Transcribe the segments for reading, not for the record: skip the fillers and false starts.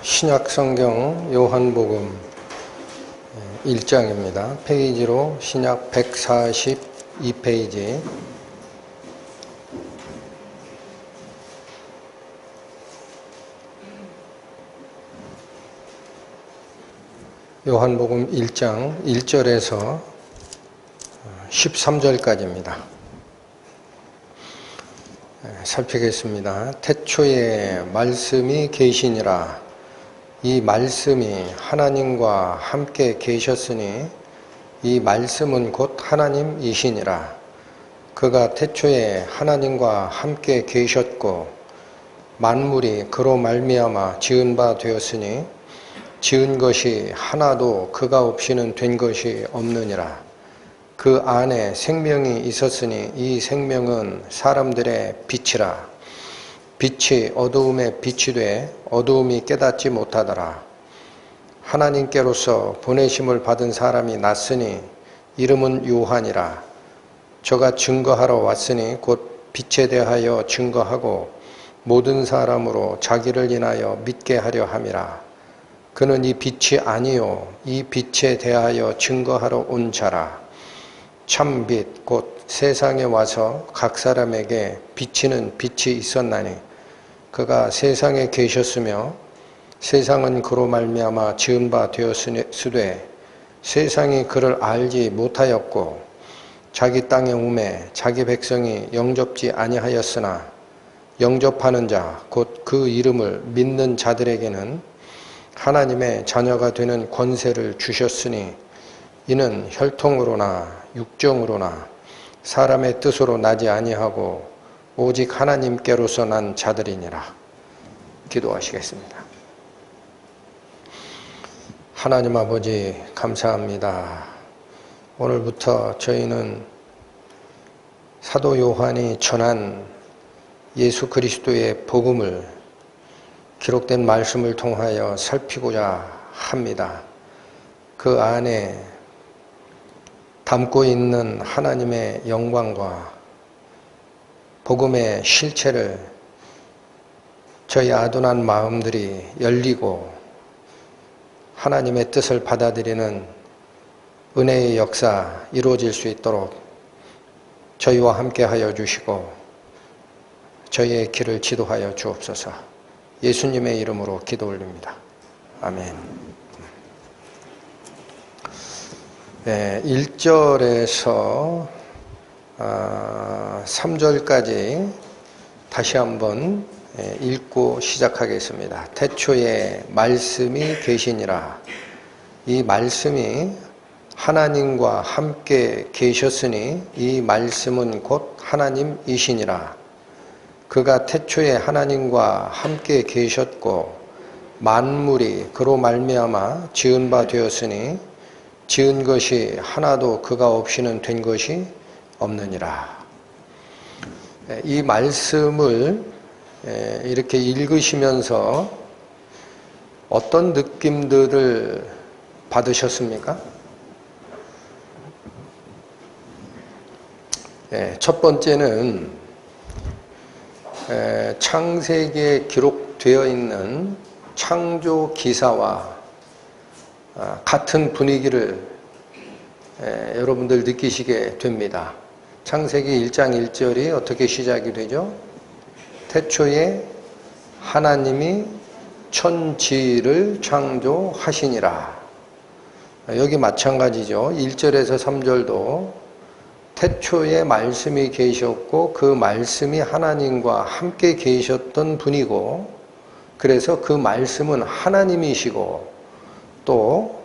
신약성경 요한복음 1장입니다. 페이지로 신약 142페이지. 요한복음 1장 1절에서 13절까지입니다. 살피겠습니다. 태초에 말씀이 계시니라. 이 말씀이 하나님과 함께 계셨으니 이 말씀은 곧 하나님이시니라. 그가 태초에 하나님과 함께 계셨고 만물이 그로 말미암아 지은 바 되었으니 지은 것이 하나도 그가 없이는 된 것이 없느니라. 그 안에 생명이 있었으니 이 생명은 사람들의 빛이라. 빛이 어두움에 빛이 돼 어두움이 깨닫지 못하더라. 하나님께로서 보내심을 받은 사람이 났으니 이름은 요한이라. 저가 증거하러 왔으니 곧 빛에 대하여 증거하고 모든 사람으로 자기를 인하여 믿게 하려 함이라. 그는 이 빛이 아니요 이 빛에 대하여 증거하러 온 자라. 참빛 곧 세상에 와서 각 사람에게 비치는 빛이 있었나니 그가 세상에 계셨으며 세상은 그로 말미암아 지은 바 되었으되 세상이 그를 알지 못하였고 자기 땅에 오매 자기 백성이 영접지 아니하였으나 영접하는 자 곧 그 이름을 믿는 자들에게는 하나님의 자녀가 되는 권세를 주셨으니 이는 혈통으로나 육정으로나 사람의 뜻으로 나지 아니하고 오직 하나님께로서 난 자들이니라. 기도하시겠습니다. 하나님 아버지 감사합니다. 오늘부터 저희는 사도 요한이 전한 예수 그리스도의 복음을 기록된 말씀을 통하여 살피고자 합니다. 그 안에 담고 있는 하나님의 영광과 복음의 실체를 저희 아둔한 마음들이 열리고 하나님의 뜻을 받아들이는 은혜의 역사 이루어질 수 있도록 저희와 함께 하여 주시고 저희의 길을 지도하여 주옵소서. 예수님의 이름으로 기도 올립니다. 아멘. 1절에서 3절까지 다시 한번 읽고 시작하겠습니다. 태초에 말씀이 계시니라. 이 말씀이 하나님과 함께 계셨으니 이 말씀은 곧 하나님이시니라. 그가 태초에 하나님과 함께 계셨고 만물이 그로 말미암아 지은 바 되었으니 지은 것이 하나도 그가 없이는 된 것이 없느니라. 이 말씀을 이렇게 읽으시면서 어떤 느낌들을 받으셨습니까? 첫 번째는 창세기에 기록되어 있는 창조 기사와 같은 분위기를 여러분들 느끼시게 됩니다. 창세기 1장 1절이 어떻게 시작이 되죠? 태초에 하나님이 천지를 창조하시니라. 여기 마찬가지죠. 1절에서 3절도 태초에 말씀이 계셨고 그 말씀이 하나님과 함께 계셨던 분이고 그래서 그 말씀은 하나님이시고 또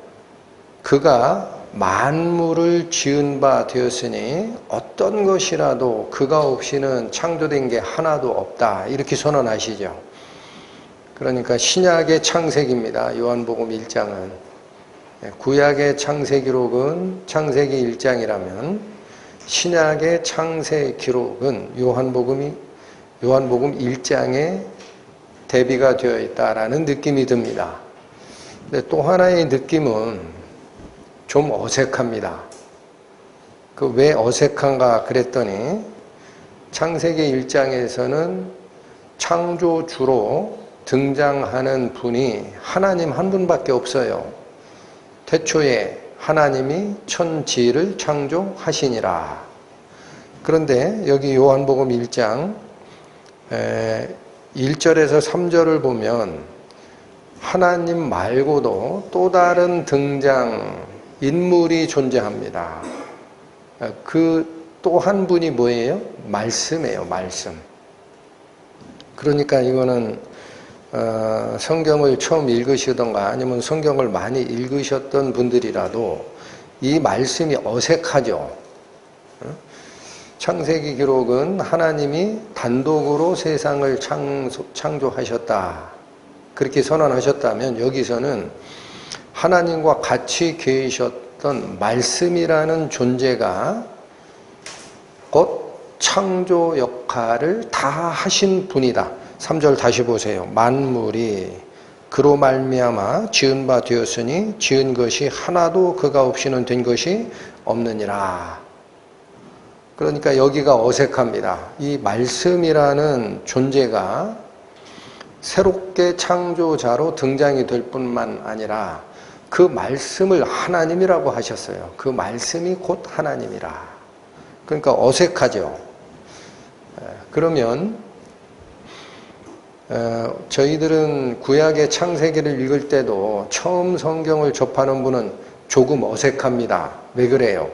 그가 만물을 지은 바 되었으니 어떤 것이라도 그가 없이는 창조된 게 하나도 없다. 이렇게 선언하시죠. 그러니까 신약의 창세기입니다. 요한복음 1장은. 구약의 창세기록은 창세기 1장이라면 신약의 창세기록은 요한복음 1장에 대비가 되어 있다라는 느낌이 듭니다. 근데 또 하나의 느낌은 좀 어색합니다. 그 왜 어색한가 그랬더니 창세기 1장에서는 창조주로 등장하는 분이 하나님 한 분밖에 없어요. 태초에 하나님이 천지를 창조하시니라. 그런데 여기 요한복음 1장 1절에서 3절을 보면 하나님 말고도 또 다른 등장 인물이 존재합니다. 그 또 한 분이 뭐예요? 말씀이에요. 말씀. 그러니까 이거는 성경을 처음 읽으시던가 아니면 성경을 많이 읽으셨던 분들이라도 이 말씀이 어색하죠. 창세기 기록은 하나님이 단독으로 세상을 창조하셨다. 그렇게 선언하셨다면 여기서는 하나님과 같이 계셨던 말씀이라는 존재가 곧 창조 역할을 다 하신 분이다. 3절 다시 보세요. 만물이 그로 말미암아 지은 바 되었으니 지은 것이 하나도 그가 없이는 된 것이 없느니라. 그러니까 여기가 어색합니다. 이 말씀이라는 존재가 새롭게 창조자로 등장이 될 뿐만 아니라 그 말씀을 하나님이라고 하셨어요. 그 말씀이 곧 하나님이라. 그러니까 어색하죠. 그러면 저희들은 구약의 창세기를 읽을 때도 처음 성경을 접하는 분은 조금 어색합니다. 왜 그래요?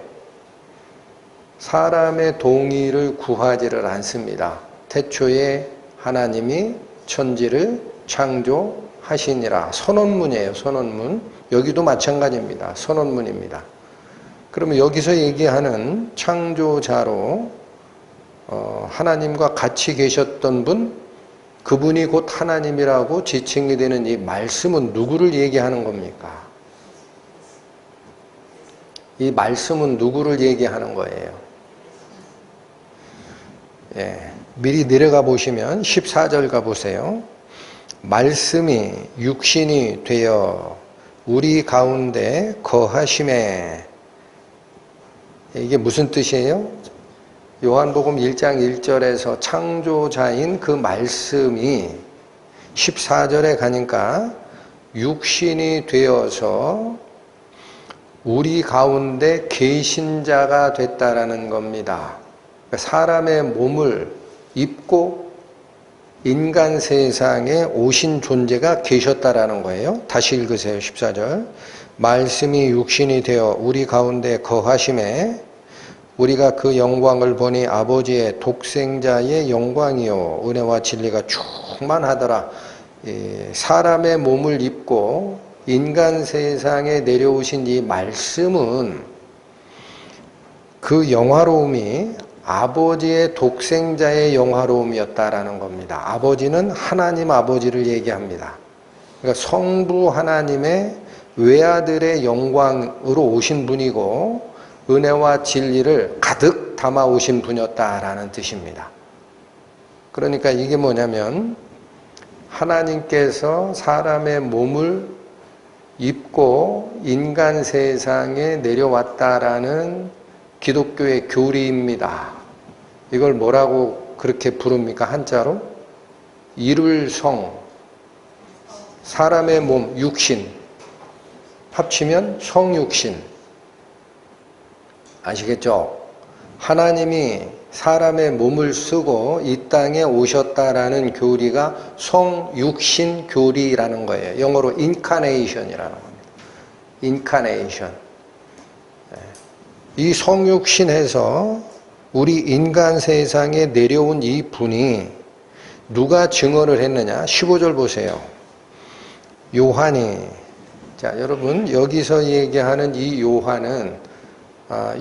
사람의 동의를 구하지를 않습니다. 태초에 하나님이 천지를 창조하시니라. 선언문이에요. 선언문. 여기도 마찬가지입니다. 선언문입니다. 그러면 여기서 얘기하는 창조자로 하나님과 같이 계셨던 분, 그분이 곧 하나님이라고 지칭이 되는 이 말씀은 누구를 얘기하는 겁니까? 이 말씀은 누구를 얘기하는 거예요? 미리 내려가 보시면 14절 가보세요. 말씀이 육신이 되어 우리 가운데 거하심에. 이게 무슨 뜻이에요? 요한복음 1장 1절에서 창조자인 그 말씀이 14절에 가니까 육신이 되어서 우리 가운데 계신 자가 됐다라는 겁니다. 사람의 몸을 입고 인간 세상에 오신 존재가 계셨다라는 거예요. 다시 읽으세요. 14절. 말씀이 육신이 되어 우리 가운데 거하심에 우리가 그 영광을 보니 아버지의 독생자의 영광이요 은혜와 진리가 충만하더라. 사람의 몸을 입고 인간 세상에 내려오신 이 말씀은 그 영화로움이 아버지의 독생자의 영화로움이었다라는 겁니다. 아버지는 하나님 아버지를 얘기합니다. 그러니까 성부 하나님의 외아들의 영광으로 오신 분이고 은혜와 진리를 가득 담아 오신 분이었다라는 뜻입니다. 그러니까 이게 뭐냐면 하나님께서 사람의 몸을 입고 인간 세상에 내려왔다라는 기독교의 교리입니다. 이걸 뭐라고 그렇게 부릅니까? 한자로? 이룰성, 사람의 몸, 육신, 합치면 성육신. 아시겠죠? 하나님이 사람의 몸을 쓰고 이 땅에 오셨다라는 교리가 성육신 교리라는 거예요. 영어로 incarnation이라는 겁니다. incarnation. 이 성육신에서 우리 인간 세상에 내려온 이 분이 누가 증언을 했느냐? 15절 보세요. 요한이, 자, 여러분, 여기서 얘기하는 이 요한은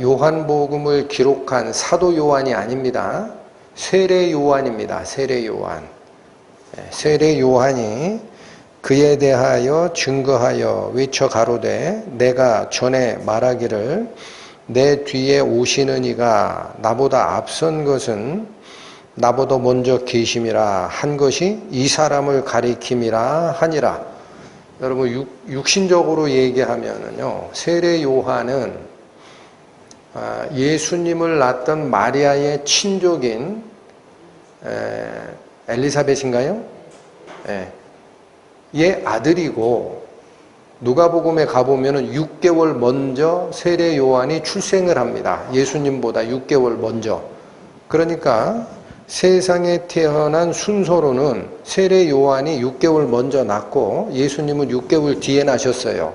요한복음을 기록한 사도 요한이 아닙니다. 세례 요한입니다. 세례 요한. 세례 요한이 그에 대하여 증거하여 외쳐 가로되 내가 전에 말하기를 내 뒤에 오시는 이가 나보다 앞선 것은 나보다 먼저 계심이라 한 것이 이 사람을 가리킴이라 하니라. 여러분, 육신적으로 얘기하면요, 세례 요한은 예수님을 낳았던 마리아의 친족인 엘리사벳인가요? 얘 아들이고 누가복음에 가보면은 6개월 먼저 세례 요한이 출생을 합니다. 예수님보다 6개월 먼저. 그러니까 세상에 태어난 순서로는 세례 요한이 6개월 먼저 낳고 예수님은 6개월 뒤에 나셨어요.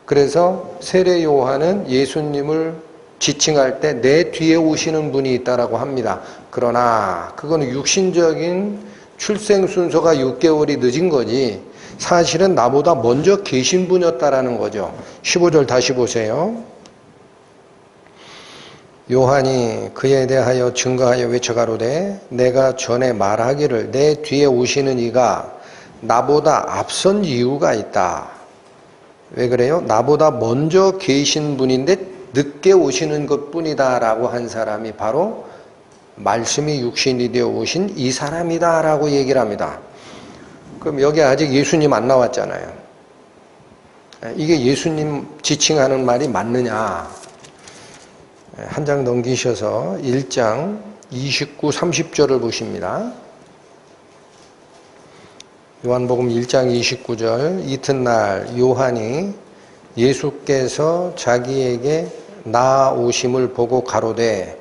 그래서 세례 요한은 예수님을 지칭할 때 내 뒤에 오시는 분이 있다라고 합니다. 그러나 그거는 육신적인 출생 순서가 6개월이 늦은 거지 사실은 나보다 먼저 계신 분이었다라는 거죠. 15절 다시 보세요. 요한이 그에 대하여 증거하여 외쳐가로되 내가 전에 말하기를 내 뒤에 오시는 이가 나보다 앞선 이유가 있다. 왜 그래요? 나보다 먼저 계신 분인데 늦게 오시는 것뿐이다 라고 한 사람이 바로 말씀이 육신이 되어 오신 이 사람이다 라고 얘기를 합니다. 그럼 여기 아직 예수님 안 나왔잖아요. 이게 예수님 지칭하는 말이 맞느냐? 한 장 넘기셔서 1장 29, 30절을 보십니다. 요한복음 1장 29절 이튿날 요한이 예수께서 자기에게 나오심을 보고 가로되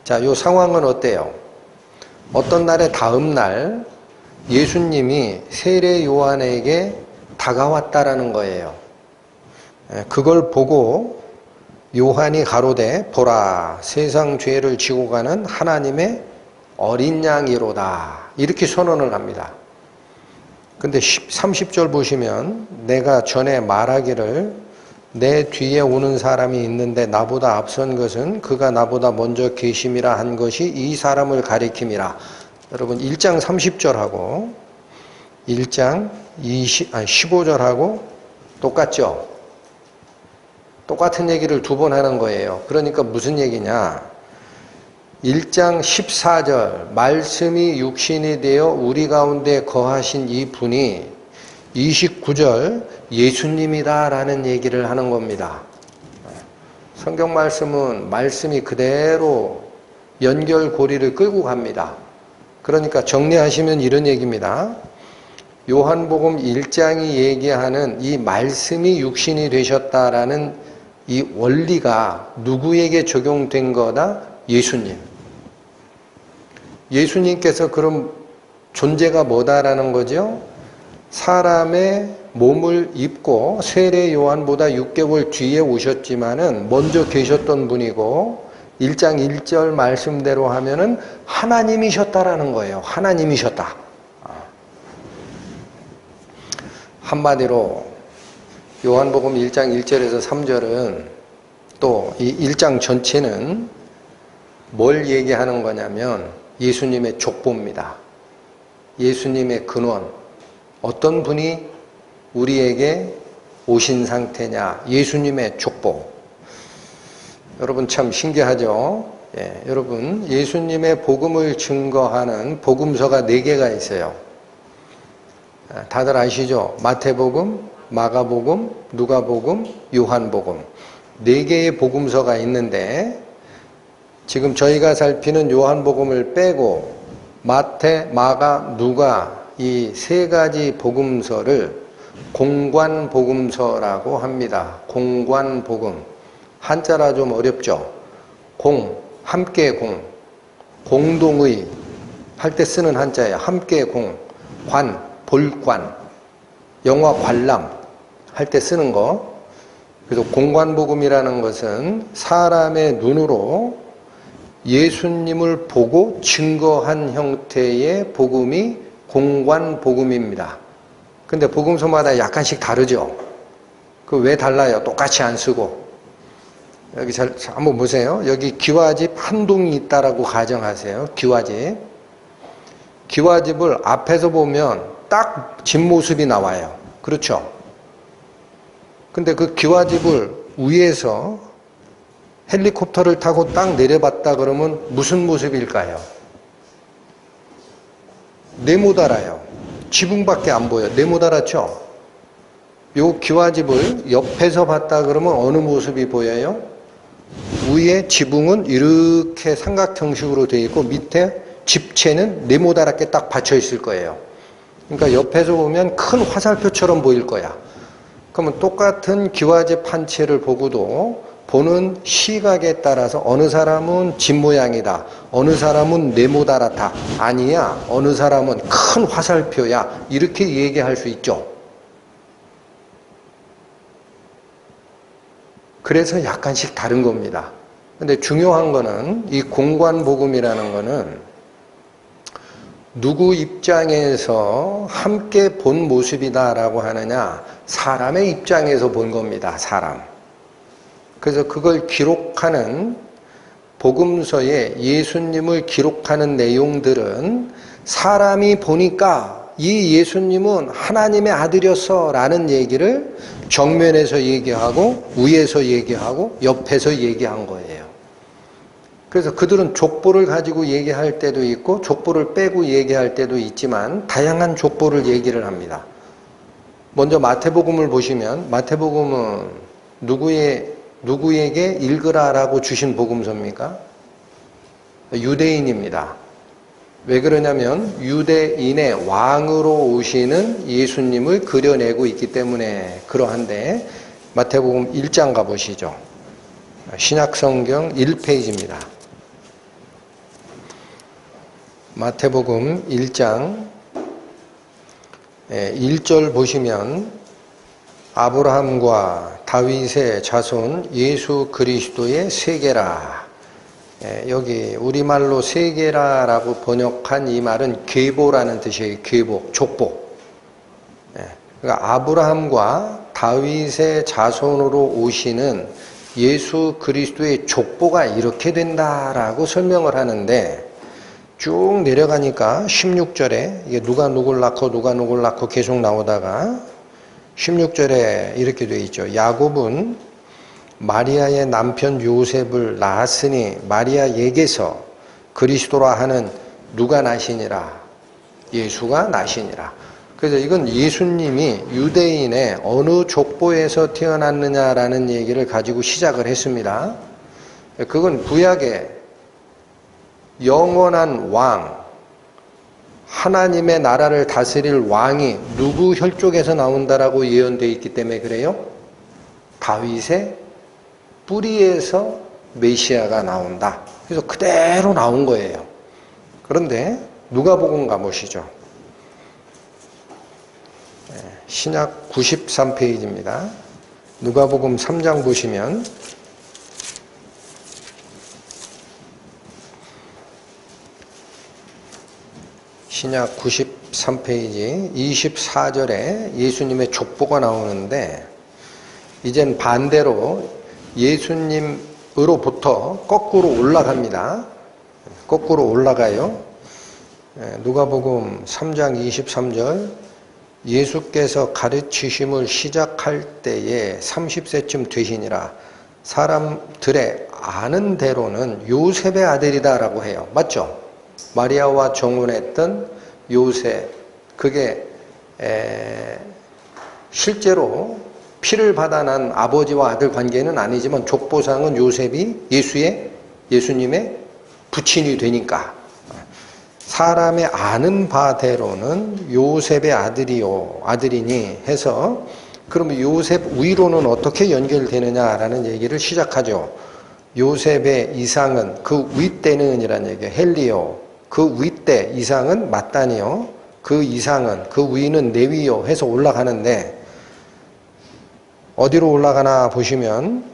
자, 요 상황은 어때요? 어떤 날의 다음 날 예수님이 세례 요한에게 다가왔다라는 거예요. 그걸 보고 요한이 가로되 보라 세상 죄를 지고 가는 하나님의 어린 양이로다 이렇게 선언을 합니다. 근데 30절 보시면 내가 전에 말하기를 내 뒤에 오는 사람이 있는데 나보다 앞선 것은 그가 나보다 먼저 계심이라 한 것이 이 사람을 가리킴이라. 여러분 1장 30절하고 1장 15절하고 똑같죠? 똑같은 얘기를 두 번 하는 거예요. 그러니까 무슨 얘기냐? 1장 14절 말씀이 육신이 되어 우리 가운데 거하신 이 분이 29절 예수님이다 라는 얘기를 하는 겁니다. 성경 말씀은 말씀이 그대로 연결고리를 끌고 갑니다. 그러니까 정리하시면 이런 얘기입니다. 요한복음 1장이 얘기하는 이 말씀이 육신이 되셨다라는 이 원리가 누구에게 적용된 거다? 예수님. 예수님께서 그럼 존재가 뭐다라는 거죠? 사람의 몸을 입고 세례 요한보다 6개월 뒤에 오셨지만은 먼저 계셨던 분이고 1장 1절 말씀대로 하면은 하나님이셨다라는 거예요. 하나님이셨다. 한마디로 요한복음 1장 1절에서 3절은 또 이 1장 전체는 뭘 얘기하는 거냐면 예수님의 족보입니다. 예수님의 근원. 어떤 분이 우리에게 오신 상태냐. 예수님의 족보. 여러분 참 신기하죠? 예, 여러분 예수님의 복음을 증거하는 복음서가 4개가 있어요. 다들 아시죠? 마태복음, 마가복음, 누가복음, 요한복음 4개의 복음서가 있는데 지금 저희가 살피는 요한복음을 빼고 마태, 마가, 누가 이 3가지 복음서를 공관복음서라고 합니다. 공관복음. 한자라 좀 어렵죠? 함께 공동의 할 때 쓰는 한자예요. 함께 볼관, 영화 관람 할 때 쓰는 거. 그래서 공관복음이라는 것은 사람의 눈으로 예수님을 보고 증거한 형태의 복음이 공관복음입니다. 근데 복음서마다 약간씩 다르죠? 그 왜 달라요? 똑같이 안 쓰고. 여기 한번 보세요. 여기 기와집 한 동이 있다라고 가정하세요. 기와집을 앞에서 보면 딱 집 모습이 나와요. 그렇죠? 근데 그 기와집을 위에서 헬리콥터를 타고 딱 내려봤다 그러면 무슨 모습일까요? 네못 알아요. 지붕밖에 안 보여. 네못 알았죠? 요 기와집을 옆에서 봤다 그러면 어느 모습이 보여요? 위에 지붕은 이렇게 삼각 형식으로 되어 있고 밑에 집체는 네모다랗게 딱 받쳐 있을 거예요. 그러니까 옆에서 보면 큰 화살표처럼 보일 거야. 그러면 똑같은 기와집 한 채를 보고도 보는 시각에 따라서 어느 사람은 집 모양이다, 어느 사람은 네모다랗다, 아니야, 어느 사람은 큰 화살표야, 이렇게 얘기할 수 있죠. 그래서 약간씩 다른 겁니다. 근데 중요한 거는 이 공관복음이라는 거는 누구 입장에서 함께 본 모습이다라고 하느냐, 사람의 입장에서 본 겁니다. 사람. 그래서 그걸 기록하는 복음서에 예수님을 기록하는 내용들은 사람이 보니까 이 예수님은 하나님의 아들이었어 라는 얘기를 정면에서 얘기하고 위에서 얘기하고 옆에서 얘기한 거예요. 그래서 그들은 족보를 가지고 얘기할 때도 있고 족보를 빼고 얘기할 때도 있지만 다양한 족보를 얘기를 합니다. 먼저 마태복음을 보시면 마태복음은 누구에게 읽으라라고 주신 복음서입니까? 유대인입니다. 왜 그러냐면 유대인의 왕으로 오시는 예수님을 그려내고 있기 때문에 그러한데 마태복음 1장 가보시죠. 신약성경 1페이지입니다. 마태복음 1장 1절 보시면 아브라함과 다윗의 자손 예수 그리스도의 세계라. 여기 우리말로 세계라라고 번역한 이 말은 계보라는 뜻이에요. 계보, 족보. 그러니까 아브라함과 다윗의 자손으로 오시는 예수 그리스도의 족보가 이렇게 된다라고 설명을 하는데 쭉 내려가니까 16절에 이게 누가 누굴 낳고 계속 나오다가 16절에 이렇게 되어 있죠. 야곱은 마리아의 남편 요셉을 낳았으니 마리아에게서 그리스도라 하는 누가 나시니라? 예수가 나시니라. 그래서 이건 예수님이 유대인의 어느 족보에서 태어났느냐라는 얘기를 가지고 시작을 했습니다. 그건 구약의 영원한 왕, 하나님의 나라를 다스릴 왕이 누구 혈족에서 나온다라고 예언되어 있기 때문에 그래요. 다윗의 뿌리에서 메시아가 나온다. 그래서 그대로 나온 거예요. 그런데 누가복음 가보시죠. 신약 93페이지입니다. 누가복음 3장 보시면 신약 93페이지 24절에 예수님의 족보가 나오는데 이젠 반대로 예수님으로부터 거꾸로 올라갑니다. 거꾸로 올라가요. 누가복음 3장 23절 예수께서 가르치심을 시작할 때에 30세쯤 되시니라. 사람들의 아는 대로는 요셉의 아들이다라고 해요. 맞죠? 마리아와 정혼했던 요셉, 그게 실제로 피를 받아난 아버지와 아들 관계는 아니지만 족보상은 요셉이 예수님의 부친이 되니까 사람의 아는 바대로는 요셉의 아들이니 해서 그러면 요셉 위로는 어떻게 연결되느냐라는 얘기를 시작하죠. 요셉의 이상은 그 윗대는 이란 얘기예요. 헬리오. 그 윗대 이상은 마따니요. 그 이상은 그 위는 레위요 해서 올라가는데 어디로 올라가나 보시면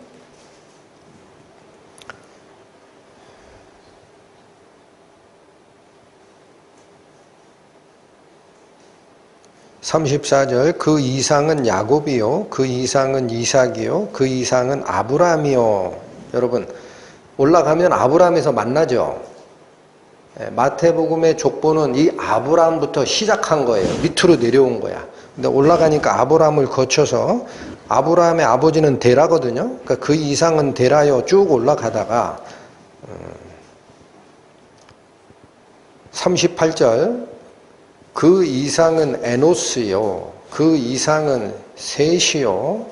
34절 그 이상은 야곱이요 그 이상은 이삭이요 그 이상은 아브라함이요. 여러분 올라가면 아브라함에서 만나죠. 마태복음의 족보는 이 아브라함부터 시작한 거예요. 밑으로 내려온 거야. 근데 올라가니까 아브라함을 거쳐서 아브라함의 아버지는 데라거든요. 그러니까 그 이상은 데라요 쭉 올라가다가 38절 그 이상은 에노스요 그 이상은 셋이요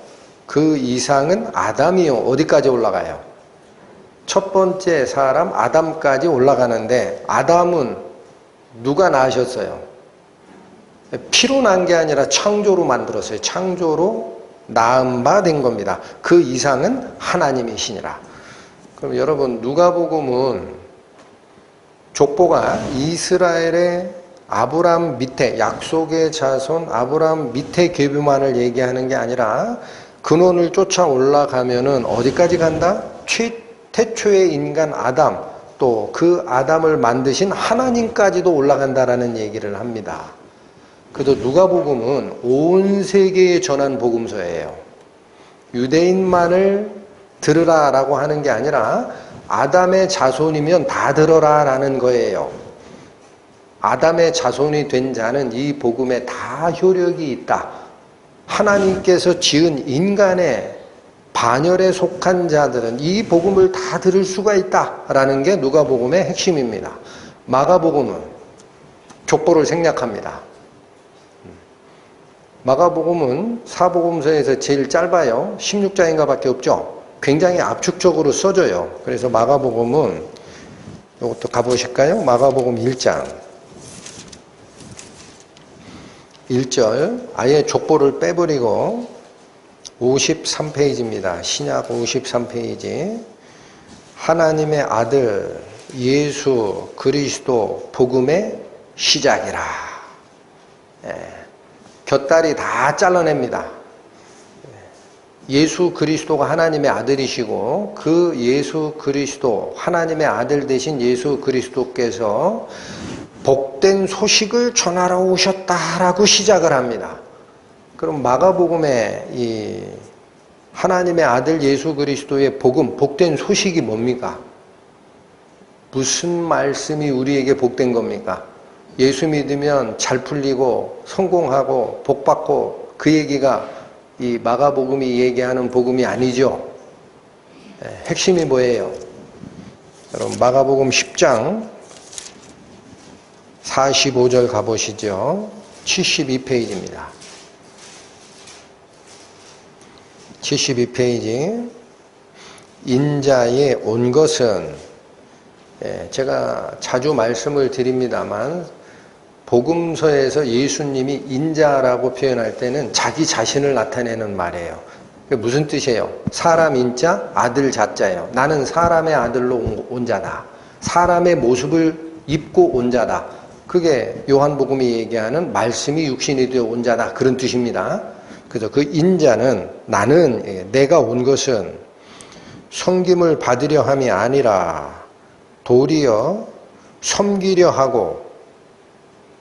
그 이상은 아담이요. 어디까지 올라가요? 첫 번째 사람 아담까지 올라가는데 아담은 누가 낳으셨어요? 피로 난 게 아니라 창조로 만들었어요. 창조로 낳은 바 된 겁니다. 그 이상은 하나님이시니라. 그럼 여러분, 누가복음은 족보가 이스라엘의 아브라함 밑에, 약속의 자손 아브라함 밑에 계보만을 얘기하는 게 아니라 근원을 쫓아 올라가면은 어디까지 간다? 태초의 인간 아담, 또 그 아담을 만드신 하나님까지도 올라간다라는 얘기를 합니다. 그래도 누가복음은 온 세계에 전한 복음서예요. 유대인만을 들으라라고 하는 게 아니라 아담의 자손이면 다 들어라라는 거예요. 아담의 자손이 된 자는 이 복음에 다 효력이 있다. 하나님께서 지은 인간의 반열에 속한 자들은 이 복음을 다 들을 수가 있다라는 게 누가복음의 핵심입니다. 마가복음은 족보를 생략합니다. 마가복음은 사복음서에서 제일 짧아요. 16장인가 밖에 없죠. 굉장히 압축적으로 써져요. 그래서 마가복음은 이것도 가보실까요? 마가복음 1장 1절 아예 족보를 빼버리고 53페이지입니다. 신약 53페이지. 하나님의 아들 예수 그리스도 복음의 시작이라. 곁다리 다 잘라냅니다. 예수 그리스도가 하나님의 아들이시고 그 예수 그리스도, 하나님의 아들 되신 예수 그리스도께서 복된 소식을 전하러 오셨다라고 시작을 합니다. 그럼 마가복음의 이 하나님의 아들 예수 그리스도의 복음, 복된 소식이 뭡니까? 무슨 말씀이 우리에게 복된 겁니까? 예수 믿으면 잘 풀리고 성공하고 복받고 그 얘기가 이 마가복음이 얘기하는 복음이 아니죠. 핵심이 뭐예요? 여러분 마가복음 10장 45절 가보시죠. 72페이지입니다. 72페이지. 인자에 온 것은, 제가 자주 말씀을 드립니다만 복음서에서 예수님이 인자라고 표현할 때는 자기 자신을 나타내는 말이에요. 그게 무슨 뜻이에요? 사람 인자, 아들 자자예요. 나는 사람의 아들로 온 자다. 사람의 모습을 입고 온 자다. 그게 요한복음이 얘기하는 말씀이 육신이 되어 온 자다. 그런 뜻입니다. 그래서 그 인자는 나는, 내가 온 것은 섬김을 받으려 함이 아니라 도리어 섬기려 하고,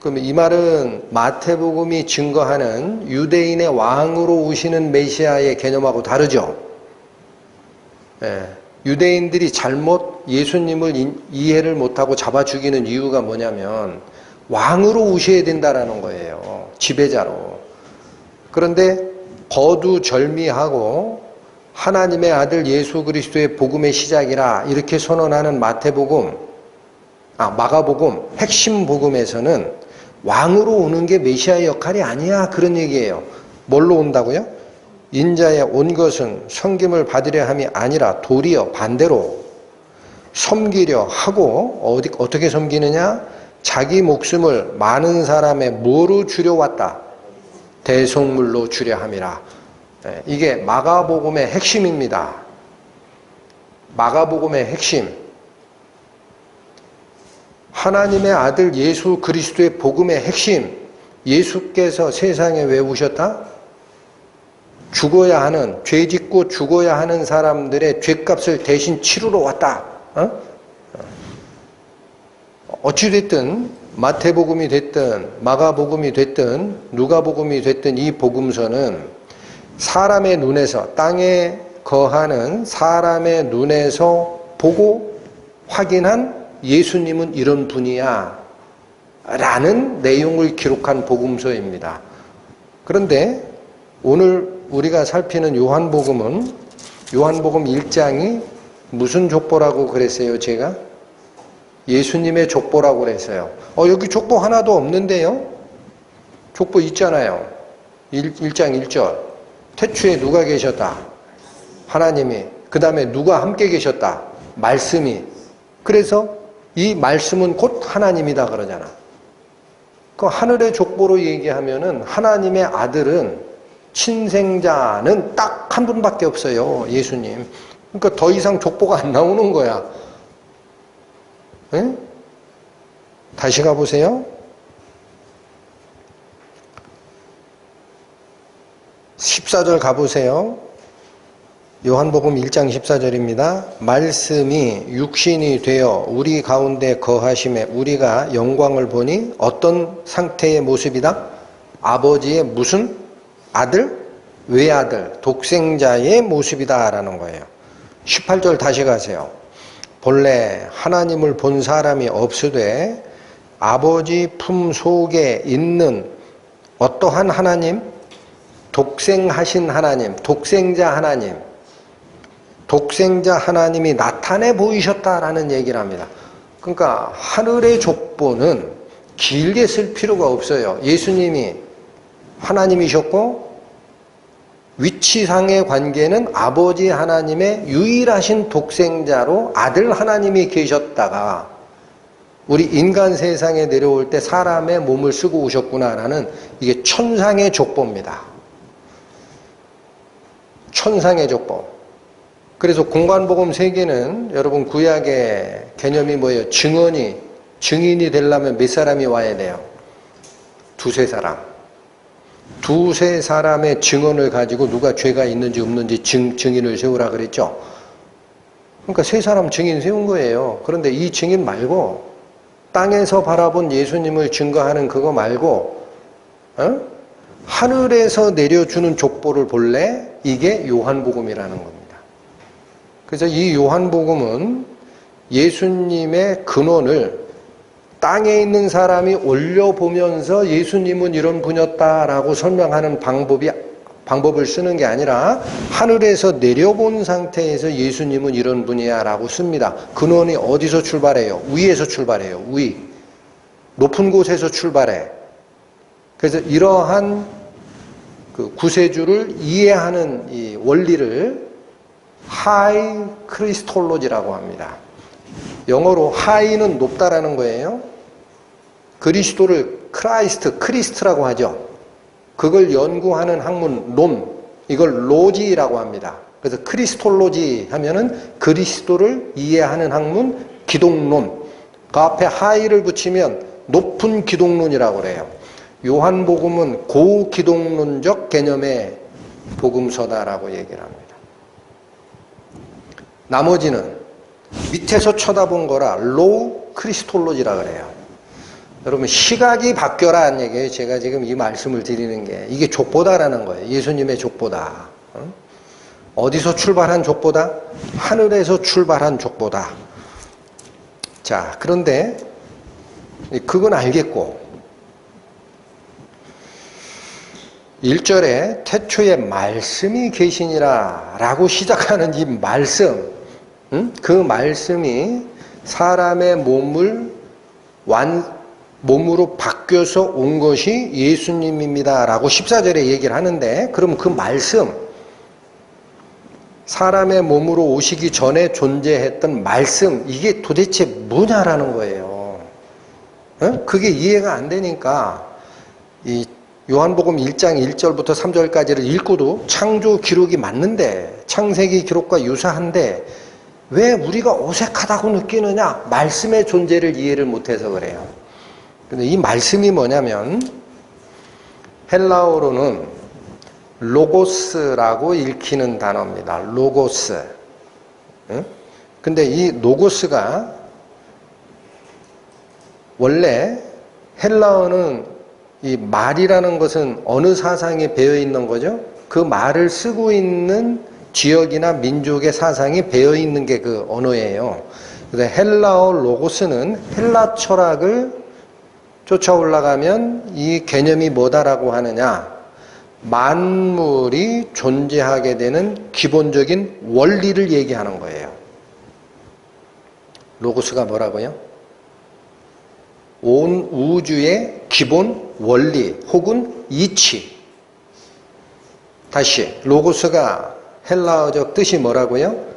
그러면 이 말은 마태복음이 증거하는 유대인의 왕으로 오시는 메시아의 개념하고 다르죠. 유대인들이 잘못 예수님을 이해를 못하고 잡아 죽이는 이유가 뭐냐면 왕으로 오셔야 된다라는 거예요. 지배자로. 그런데 거두절미하고 하나님의 아들 예수 그리스도의 복음의 시작이라 이렇게 선언하는 마가복음 핵심 복음에서는 왕으로 오는 게 메시아의 역할이 아니야, 그런 얘기예요. 뭘로 온다고요? 인자에 온 것은 섬김을 받으려 함이 아니라 도리어 반대로 섬기려 하고, 어떻게 섬기느냐? 자기 목숨을 많은 사람의 뭐로 주려 왔다? 대속물로 주려 함이라. 이게 마가복음의 핵심입니다. 마가복음의 핵심. 하나님의 아들 예수 그리스도의 복음의 핵심. 예수께서 세상에 왜 오셨다? 죽어야 하는, 죄 짓고 죽어야 하는 사람들의 죄값을 대신 치르러 왔다. 어찌됐든 마태복음이 됐든 마가복음이 됐든 누가복음이 됐든 이 복음서는 사람의 눈에서, 땅에 거하는 사람의 눈에서 보고 확인한 예수님은 이런 분이야 라는 내용을 기록한 복음서입니다. 그런데 오늘 우리가 살피는 요한복음은 요한복음 1장이 무슨 족보라고 그랬어요? 제가 예수님의 족보라고 그랬어요. 여기 족보 하나도 없는데요? 족보 있잖아요. 1장 1절. 태초에 누가 계셨다? 하나님이. 그 다음에 누가 함께 계셨다? 말씀이. 그래서 이 말씀은 곧 하나님이다 그러잖아. 그 하늘의 족보로 얘기하면은 하나님의 아들은 친생자는 딱 한 분밖에 없어요. 예수님. 그러니까 더 이상 족보가 안 나오는 거야. 네? 다시 가보세요. 14절 가보세요. 요한복음 1장 14절입니다. 말씀이 육신이 되어 우리 가운데 거하심에 우리가 영광을 보니 어떤 상태의 모습이다? 아버지의 무슨 아들? 외아들, 독생자의 모습이다 라는 거예요. 18절 다시 가세요. 본래 하나님을 본 사람이 없으되 아버지 품 속에 있는 어떠한 하나님? 독생하신 하나님, 독생자 하나님, 독생자 하나님이 나타내 보이셨다라는 얘기를 합니다. 그러니까 하늘의 족보는 길게 쓸 필요가 없어요. 예수님이 하나님이셨고 위치상의 관계는 아버지 하나님의 유일하신 독생자로 아들 하나님이 계셨다가 우리 인간 세상에 내려올 때 사람의 몸을 쓰고 오셨구나라는 이게 천상의 족보입니다. 천상의 족보. 그래서 공관복음 세계는 여러분 구약의 개념이 뭐예요? 증인이 되려면 몇 사람이 와야 돼요? 두세 사람. 두세 사람의 증언을 가지고 누가 죄가 있는지 없는지 증인을 세우라 그랬죠. 그러니까 세 사람 증인 세운 거예요. 그런데 이 증인 말고 땅에서 바라본 예수님을 증거하는 그거 말고 하늘에서 내려주는 족보를 볼래? 이게 요한복음이라는 겁니다. 그래서 이 요한복음은 예수님의 근원을 땅에 있는 사람이 올려보면서 예수님은 이런 분이었다라고 설명하는 방법을 쓰는 게 아니라 하늘에서 내려본 상태에서 예수님은 이런 분이야 라고 씁니다. 근원이 어디서 출발해요? 위에서 출발해요. 위. 높은 곳에서 출발해. 그래서 이러한 그 구세주를 이해하는 이 원리를 하이 크리스톨로지라고 합니다. 영어로 하이는 높다라는 거예요. 그리스도를 크리스트라고 하죠. 그걸 연구하는 학문 이걸 로지라고 합니다. 그래서 크리스톨로지 하면은 그리스도를 이해하는 학문 기독론. 그 앞에 하이를 붙이면 높은 기독론이라고 그래요. 요한복음은 고기독론적 개념의 복음서다라고 얘기를 합니다. 나머지는 밑에서 쳐다본 거라 로우 크리스톨로지라 그래요. 여러분 시각이 바뀌어라는 얘기예요. 제가 지금 이 말씀을 드리는 게 이게 족보다라는 거예요. 예수님의 족보다. 어디서 출발한 족보다? 하늘에서 출발한 족보다. 자, 그런데 그건 알겠고 1절에 태초에 말씀이 계시니라 라고 시작하는 이 말씀, 그 말씀이 사람의 몸으로 바뀌어서 온 것이 예수님입니다 라고 14절에 얘기를 하는데, 그럼 그 말씀, 사람의 몸으로 오시기 전에 존재했던 말씀, 이게 도대체 뭐냐라는 거예요. 그게 이해가 안 되니까 이 요한복음 1장 1절부터 3절까지를 읽고도 창조 기록이 맞는데, 창세기 기록과 유사한데 왜 우리가 어색하다고 느끼느냐? 말씀의 존재를 이해를 못해서 그래요. 근데 이 말씀이 뭐냐면 헬라어로는 로고스라고 읽히는 단어입니다. 로고스. 근데 이 로고스가 원래 헬라어는 이 말이라는 것은 어느 사상에 배어 있는 거죠? 그 말을 쓰고 있는 지역이나 민족의 사상이 배어 있는 게 그 언어예요. 그래서 헬라어 로고스는 헬라 철학을 쫓아 올라가면 이 개념이 뭐다라고 하느냐? 만물이 존재하게 되는 기본적인 원리를 얘기하는 거예요. 로고스가 뭐라고요? 온 우주의 기본 원리 혹은 이치. 다시, 로고스가 헬라어적 뜻이 뭐라고요?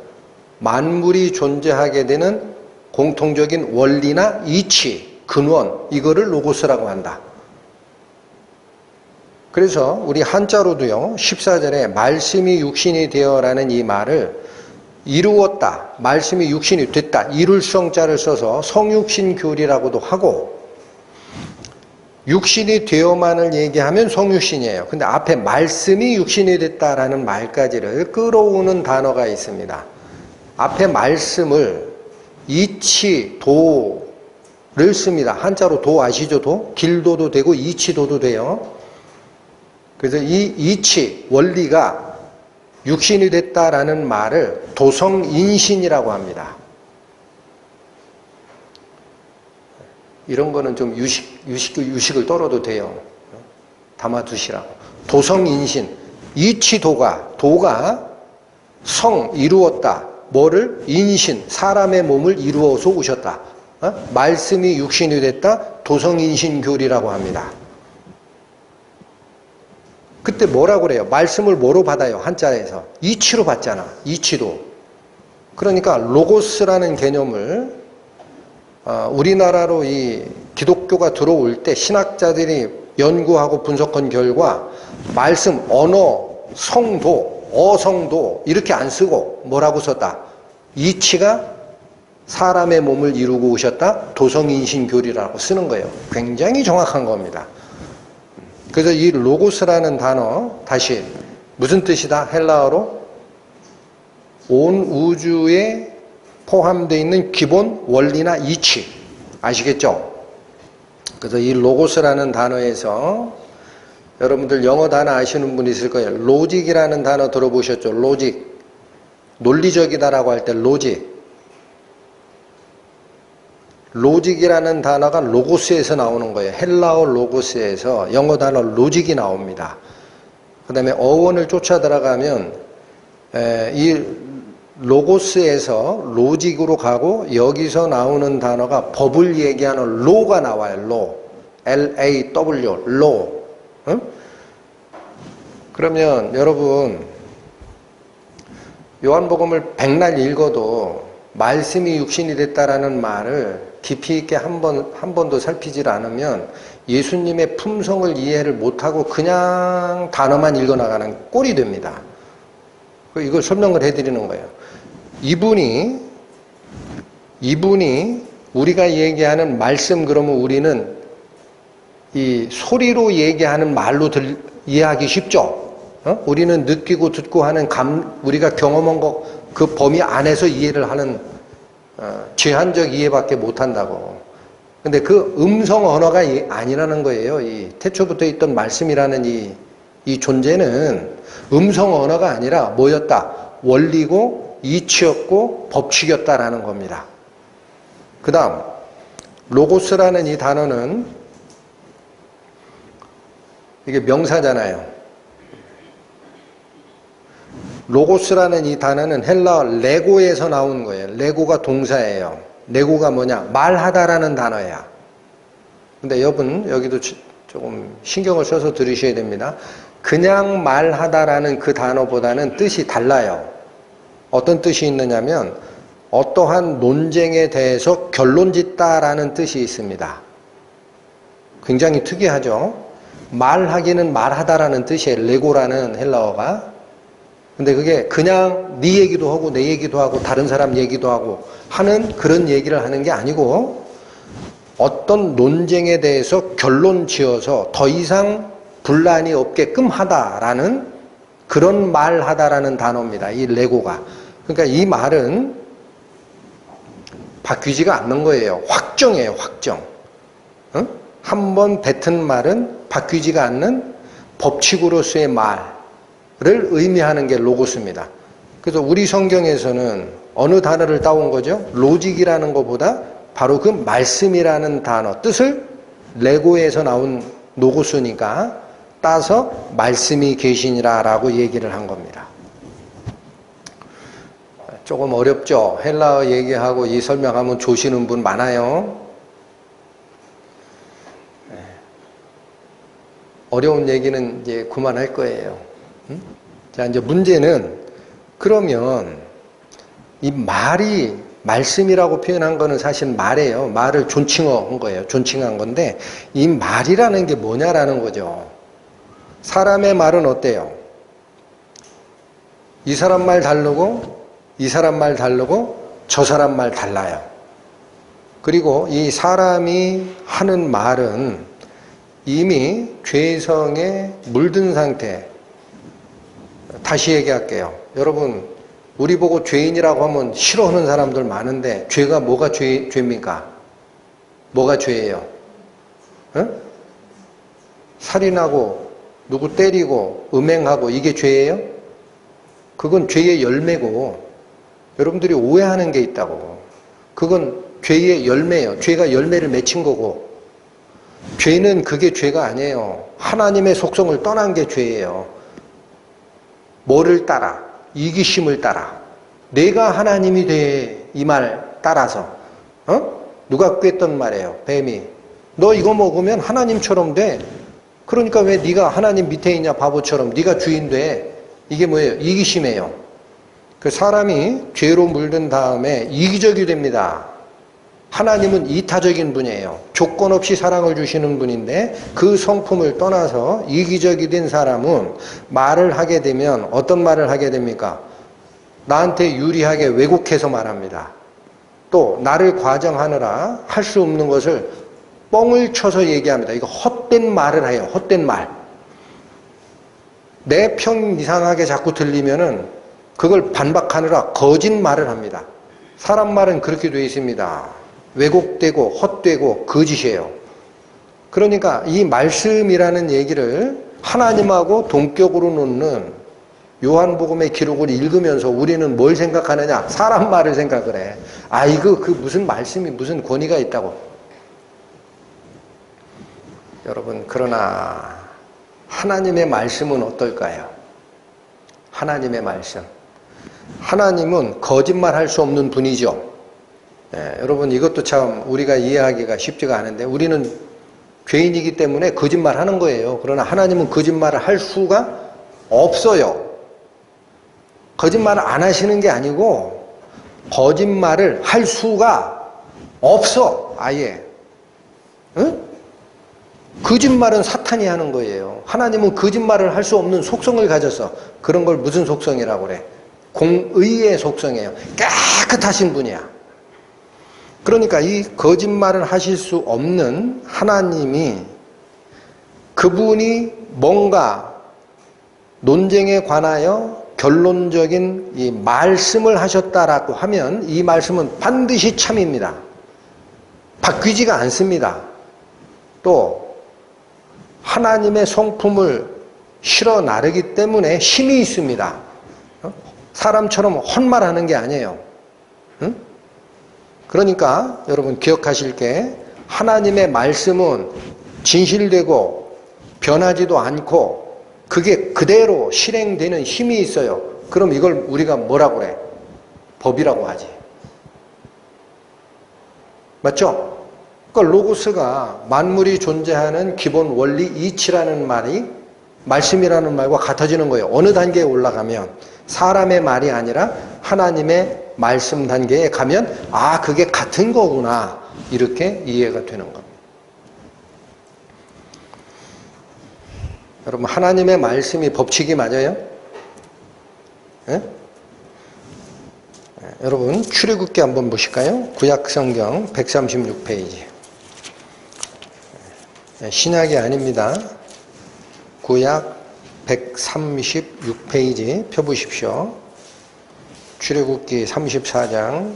만물이 존재하게 되는 공통적인 원리나 이치, 근원, 이거를 로고스라고 한다. 그래서 우리 한자로도요, 14절에 말씀이 육신이 되어라는 이 말을 이루었다, 말씀이 육신이 됐다, 이룰성자를 써서 성육신교리라고도 하고, 육신이 되어만을 얘기하면 성육신이에요. 근데 앞에 말씀이 육신이 됐다라는 말까지를 끌어오는 단어가 있습니다. 앞에 말씀을 이치도를 씁니다. 한자로 도 아시죠? 도? 길도도 되고 이치도도 돼요. 그래서 이 이치, 원리가 육신이 됐다라는 말을 도성인신이라고 합니다. 이런 거는 좀 유식을 떨어도 돼요. 담아두시라고. 도성인신. 도가 성, 이루었다. 뭐를? 인신, 사람의 몸을 이루어서 오셨다. 말씀이 육신이 됐다. 도성인신교리라고 합니다. 그때 뭐라고 그래요? 말씀을 뭐로 받아요? 한자에서. 이치로 받잖아. 이치도. 그러니까 로고스라는 개념을 우리나라로 이 기독교가 들어올 때 신학자들이 연구하고 분석한 결과 말씀, 언어, 성도, 어성도 이렇게 안 쓰고 뭐라고 썼다? 이치가 사람의 몸을 이루고 오셨다? 도성인신교리라고 쓰는 거예요. 굉장히 정확한 겁니다. 그래서 이 로고스라는 단어, 다시 무슨 뜻이다? 헬라어로 온 우주에 포함되어 있는 기본 원리나 이치. 아시겠죠? 그래서 이 로고스라는 단어에서 여러분들 영어 단어 아시는 분 있을 거예요. 로직이라는 단어 들어보셨죠? 로직. 논리적이다라고 할 때 로직. 로직이라는 단어가 로고스에서 나오는 거예요. 헬라어 로고스에서 영어 단어 로직이 나옵니다. 그 다음에 어원을 쫓아 들어가면 이 로고스에서 로직으로 가고 여기서 나오는 단어가 법을 얘기하는 로가 나와요. 로. L-A-W. 로. 응? 그러면 여러분 요한복음을 백날 읽어도 말씀이 육신이 됐다라는 말을 깊이 있게 한 번도 살피질 않으면 예수님의 품성을 이해를 못하고 그냥 단어만 읽어나가는 꼴이 됩니다. 이걸 설명을 해드리는 거예요. 이분이 우리가 얘기하는 말씀, 그러면 우리는 이 소리로 얘기하는 말로 이해하기 쉽죠? 우리는 느끼고 듣고 하는 우리가 경험한 것 그 범위 안에서 이해를 하는 제한적 이해밖에 못한다고. 근데 그 음성 언어가 아니라는 거예요. 이 태초부터 있던 말씀이라는 이 존재는 음성 언어가 아니라 뭐였다? 원리고 이치였고 법칙이었다라는 겁니다. 그 다음 로고스라는 이 단어는 이게 명사잖아요. 로고스라는 이 단어는 헬라어 레고에서 나온 거예요. 레고가 동사예요. 레고가 뭐냐? 말하다라는 단어야. 근데 여러분 여기도 조금 신경을 써서 들으셔야 됩니다. 그냥 말하다라는 그 단어보다는 뜻이 달라요. 어떤 뜻이 있느냐면 어떠한 논쟁에 대해서 결론짓다라는 뜻이 있습니다. 굉장히 특이하죠. 말하기는 말하다라는 뜻이에요. 레고라는 헬라어가. 근데 그게 그냥 네 얘기도 하고 내 얘기도 하고 다른 사람 얘기도 하고 하는 그런 얘기를 하는 게 아니고 어떤 논쟁에 대해서 결론 지어서 더 이상 분란이 없게끔 하다라는 그런 말하다라는 단어입니다. 이 레고가. 그러니까 이 말은 바뀌지가 않는 거예요. 확정이에요. 확정. 한번 뱉은 말은 바뀌지가 않는 법칙으로서의 말을 의미하는 게 로고스입니다. 그래서 우리 성경에서는 어느 단어를 따온 거죠? 로직이라는 것보다 바로 그 말씀이라는 단어 뜻을 레고에서 나온 로고스니까 따서 말씀이 계시니라 라고 얘기를 한 겁니다. 조금 어렵죠? 헬라어 얘기하고 이 설명하면 조시는 분 많아요. 어려운 얘기는 이제 그만할 거예요. 자, 이제 문제는 그러면 이 말이 말씀이라고 표현한 거는 사실 말이에요. 말을 존칭한 거예요. 존칭한 건데 이 말이라는 게 뭐냐라는 거죠. 사람의 말은 어때요? 이 사람 말 다르고 이 사람 말 다르고 저 사람 말 달라요. 그리고 이 사람이 하는 말은 이미 죄성에 물든 상태. 다시 얘기할게요. 여러분, 우리 보고 죄인이라고 하면 싫어하는 사람들 많은데 죄가 뭐가 죄입니까? 뭐가 죄예요? 응? 살인하고 누구 때리고 음행하고 이게 죄예요? 그건 죄의 열매고 여러분들이 오해하는 게 있다고. 그건 죄의 열매예요. 죄가 열매를 맺힌 거고 죄는 그게 죄가 아니에요. 하나님의 속성을 떠난 게 죄예요. 뭐를 따라? 이기심을 따라. 내가 하나님이 돼. 이 말 따라서. 누가 꿰었던 말이에요. 뱀이. 너 이거 먹으면 하나님처럼 돼. 그러니까 왜 네가 하나님 밑에 있냐 바보처럼. 네가 주인 돼. 이게 뭐예요? 이기심이에요. 그 사람이 죄로 물든 다음에 이기적이 됩니다. 하나님은 이타적인 분이에요. 조건 없이 사랑을 주시는 분인데 그 성품을 떠나서 이기적이 된 사람은 말을 하게 되면 어떤 말을 하게 됩니까? 나한테 유리하게 왜곡해서 말합니다. 또 나를 과정하느라 할 수 없는 것을 뻥을 쳐서 얘기합니다. 이거 헛된 말을 해요. 헛된 말. 내 평 이상하게 자꾸 들리면은 그걸 반박하느라 거짓말을 합니다. 사람 말은 그렇게 되어 있습니다. 왜곡되고 헛되고 거짓이에요. 그러니까 이 말씀이라는 얘기를 하나님하고 동격으로 놓는 요한복음의 기록을 읽으면서 우리는 뭘 생각하느냐? 사람 말을 생각을 해. 아이고 그 무슨 말씀이 무슨 권위가 있다고. 여러분, 그러나 하나님의 말씀은 어떨까요? 하나님의 말씀. 하나님은 거짓말할 수 없는 분이죠. 여러분, 이것도 참 우리가 이해하기가 쉽지가 않은데 우리는 죄인이기 때문에 거짓말하는 거예요. 그러나 하나님은 거짓말을 할 수가 없어요. 거짓말을 안 하시는 게 아니고 거짓말을 할 수가 없어. 아예. 응? 거짓말은 사탄이 하는 거예요. 하나님은 거짓말을 할 수 없는 속성을 가졌어. 그런 걸 무슨 속성이라고 그래? 공의의 속성이에요. 깨끗하신 분이야. 그러니까 이 거짓말을 하실 수 없는 하나님이 그분이 뭔가 논쟁에 관하여 결론적인 이 말씀을 하셨다라고 하면 이 말씀은 반드시 참입니다. 바뀌지가 않습니다. 또 하나님의 성품을 실어 나르기 때문에 힘이 있습니다. 사람처럼 헛말하는 게 아니에요. 응? 그러니까 여러분 기억하실 게 하나님의 말씀은 진실되고 변하지도 않고 그게 그대로 실행되는 힘이 있어요. 그럼 이걸 우리가 뭐라고 그래? 법이라고 하지. 맞죠? 그러니까 로고스가 만물이 존재하는 기본 원리 이치라는 말이 말씀이라는 말과 같아지는 거예요. 어느 단계에 올라가면 사람의 말이 아니라 하나님의 말씀 단계에 가면 아 그게 같은 거구나 이렇게 이해가 되는 겁니다. 여러분 하나님의 말씀이 법칙이 맞아요? 네? 여러분 출애굽기 한번 보실까요? 구약성경 136페이지 신약이 아닙니다. 구약 136페이지 펴보십시오. 출애굽기 34장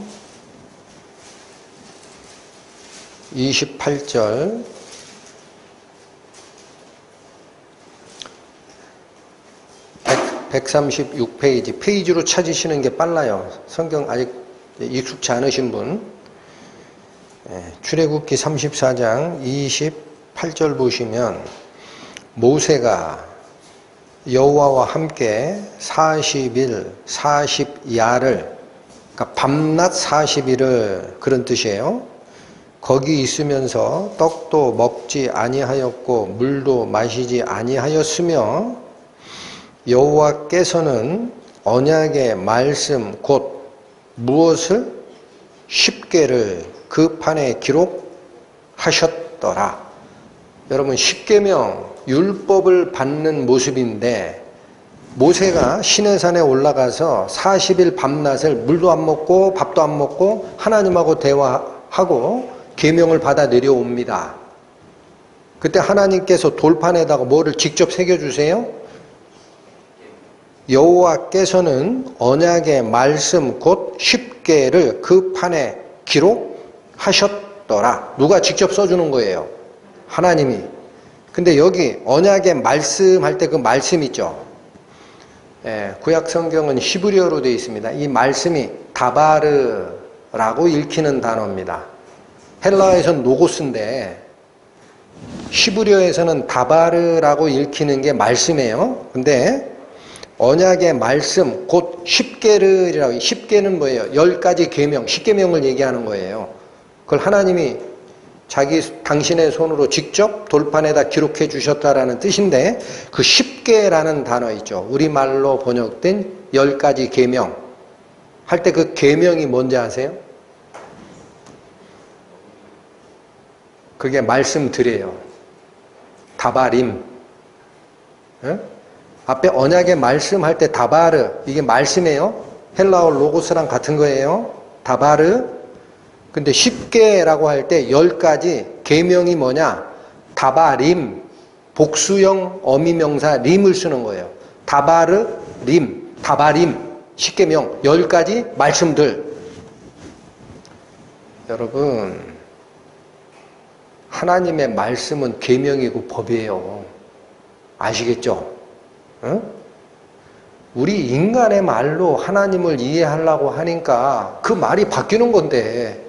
28절 136페이지 페이지로 찾으시는 게 빨라요. 성경 아직 익숙치 않으신 분 출애굽기 34장 28절 보시면 모세가 여호와와 함께 40일 40야를 그러니까 밤낮 40일을 그런 뜻이에요. 거기 있으면서 떡도 먹지 아니하였고 물도 마시지 아니하였으며 여호와께서는 언약의 말씀 곧 무엇을? 십계를 그 판에 기록하셨더라. 여러분 십계명 율법을 받는 모습인데 모세가 시내산에 올라가서 40일 밤낮을 물도 안 먹고 밥도 안 먹고 하나님하고 대화하고 계명을 받아 내려옵니다. 그때 하나님께서 돌판에다가 뭐를 직접 새겨주세요? 여호와께서는 언약의 말씀 곧 십계를 그 판에 기록하셨더라. 누가 직접 써주는 거예요? 하나님이. 근데 여기 언약의 말씀 할 때 그 말씀 있죠? 예, 구약 성경은 히브리어로 되어 있습니다. 이 말씀이 다바르라고 읽히는 단어입니다. 헬라어에서는 노고스인데 히브리어에서는 다바르라고 읽히는 게 말씀이에요. 근데 언약의 말씀 곧 십계르라고, 십계는 뭐예요? 10가지 계명, 십계명을 얘기하는 거예요. 그걸 하나님이 당신의 손으로 직접 돌판에다 기록해 주셨다라는 뜻인데 그 십계라는 단어 있죠. 우리말로 번역된 10가지 계명 할 때 그 계명이 뭔지 아세요? 그게 말씀드려요. 다바림. 예? 앞에 언약의 말씀 할 때 다바르, 이게 말씀이에요. 헬라어 로고스랑 같은 거예요. 다바르. 근데 십계라고 할 때 10가지 계명이 뭐냐? 다바림. 복수형 어미명사 림을 쓰는 거예요. 다바르, 림, 다바림, 십계명 10가지 말씀들. 여러분, 하나님의 말씀은 계명이고 법이에요. 아시겠죠? 응? 우리 인간의 말로 하나님을 이해하려고 하니까 그 말이 바뀌는 건데,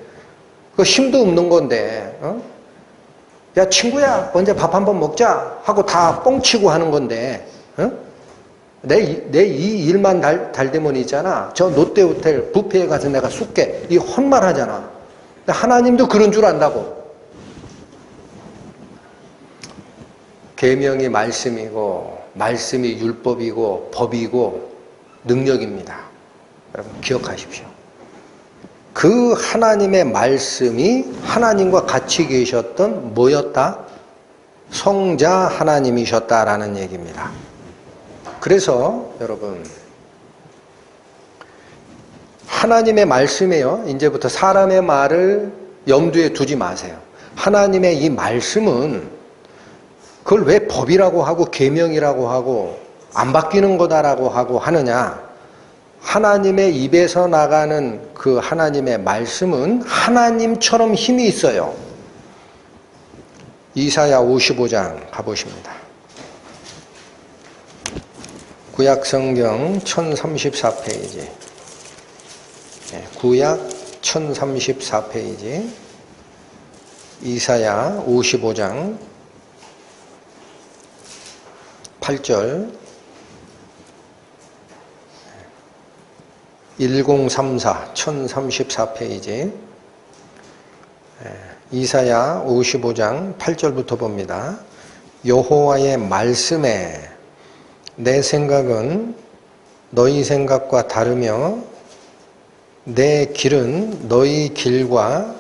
그 힘도 없는 건데, 응? 야 친구야 언제 밥 한번 먹자 하고 다 뻥치고 하는 건데, 응? 내 이 일만 달되면 있잖아. 저 롯데호텔 뷔페에 가서 내가 쏠게. 이 헛말하잖아. 하나님도 그런 줄 안다고. 계명이 말씀이고 말씀이 율법이고 법이고 능력입니다. 여러분 기억하십시오. 그 하나님의 말씀이 하나님과 같이 계셨던 뭐였다? 성자 하나님이셨다라는 얘기입니다. 그래서 여러분 하나님의 말씀이에요. 이제부터 사람의 말을 염두에 두지 마세요. 하나님의 이 말씀은 그걸 왜 법이라고 하고 계명이라고 하고 안 바뀌는 거다라고 하고 하느냐? 하나님의 입에서 나가는 그 하나님의 말씀은 하나님처럼 힘이 있어요. 이사야 55장 가보십니다. 구약성경 1034페이지. 구약 1034페이지. 이사야 55장 8절 1034 1034페이지 이사야 55장 8절부터 봅니다. 여호와의 말씀에 내 생각은 너희 생각과 다르며 내 길은 너희 길과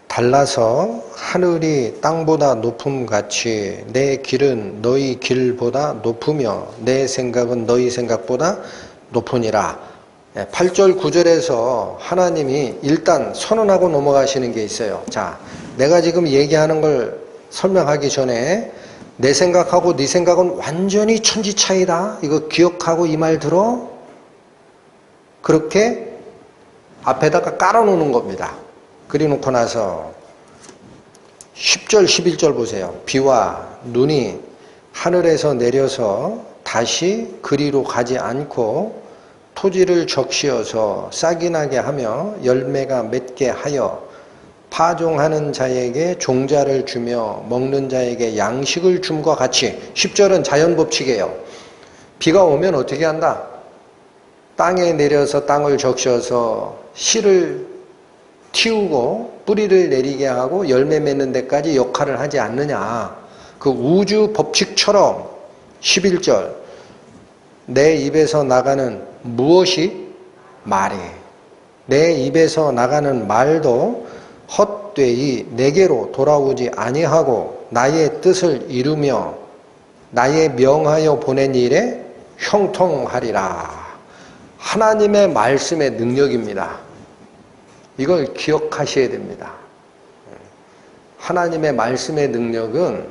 달라서 하늘이 땅보다 높음같이 내 길은 너희 길보다 높으며 내 생각은 너희 생각보다 높으니라. 8절 9절에서 하나님이 일단 선언하고 넘어가시는 게 있어요. 자, 내가 지금 얘기하는 걸 설명하기 전에 내 생각하고 네 생각은 완전히 천지 차이다. 이거 기억하고 이 말 들어? 그렇게 앞에다가 깔아놓는 겁니다. 그래놓고 나서 10절 11절 보세요. 비와 눈이 하늘에서 내려서 다시 그리로 가지 않고 토지를 적시어서 싹이 나게 하며 열매가 맺게 하여 파종하는 자에게 종자를 주며 먹는 자에게 양식을 줌과 같이. 10절은 자연법칙이에요. 비가 오면 어떻게 한다? 땅에 내려서 땅을 적셔서 씨를 틔우고 뿌리를 내리게 하고 열매 맺는 데까지 역할을 하지 않느냐. 그 우주 법칙처럼 11절 내 입에서 나가는 무엇이 말이 내 입에서 나가는 말도 헛되이 내게로 돌아오지 아니하고 나의 뜻을 이루며 나의 명하여 보낸 일에 형통하리라. 하나님의 말씀의 능력입니다. 이걸 기억하셔야 됩니다. 하나님의 말씀의 능력은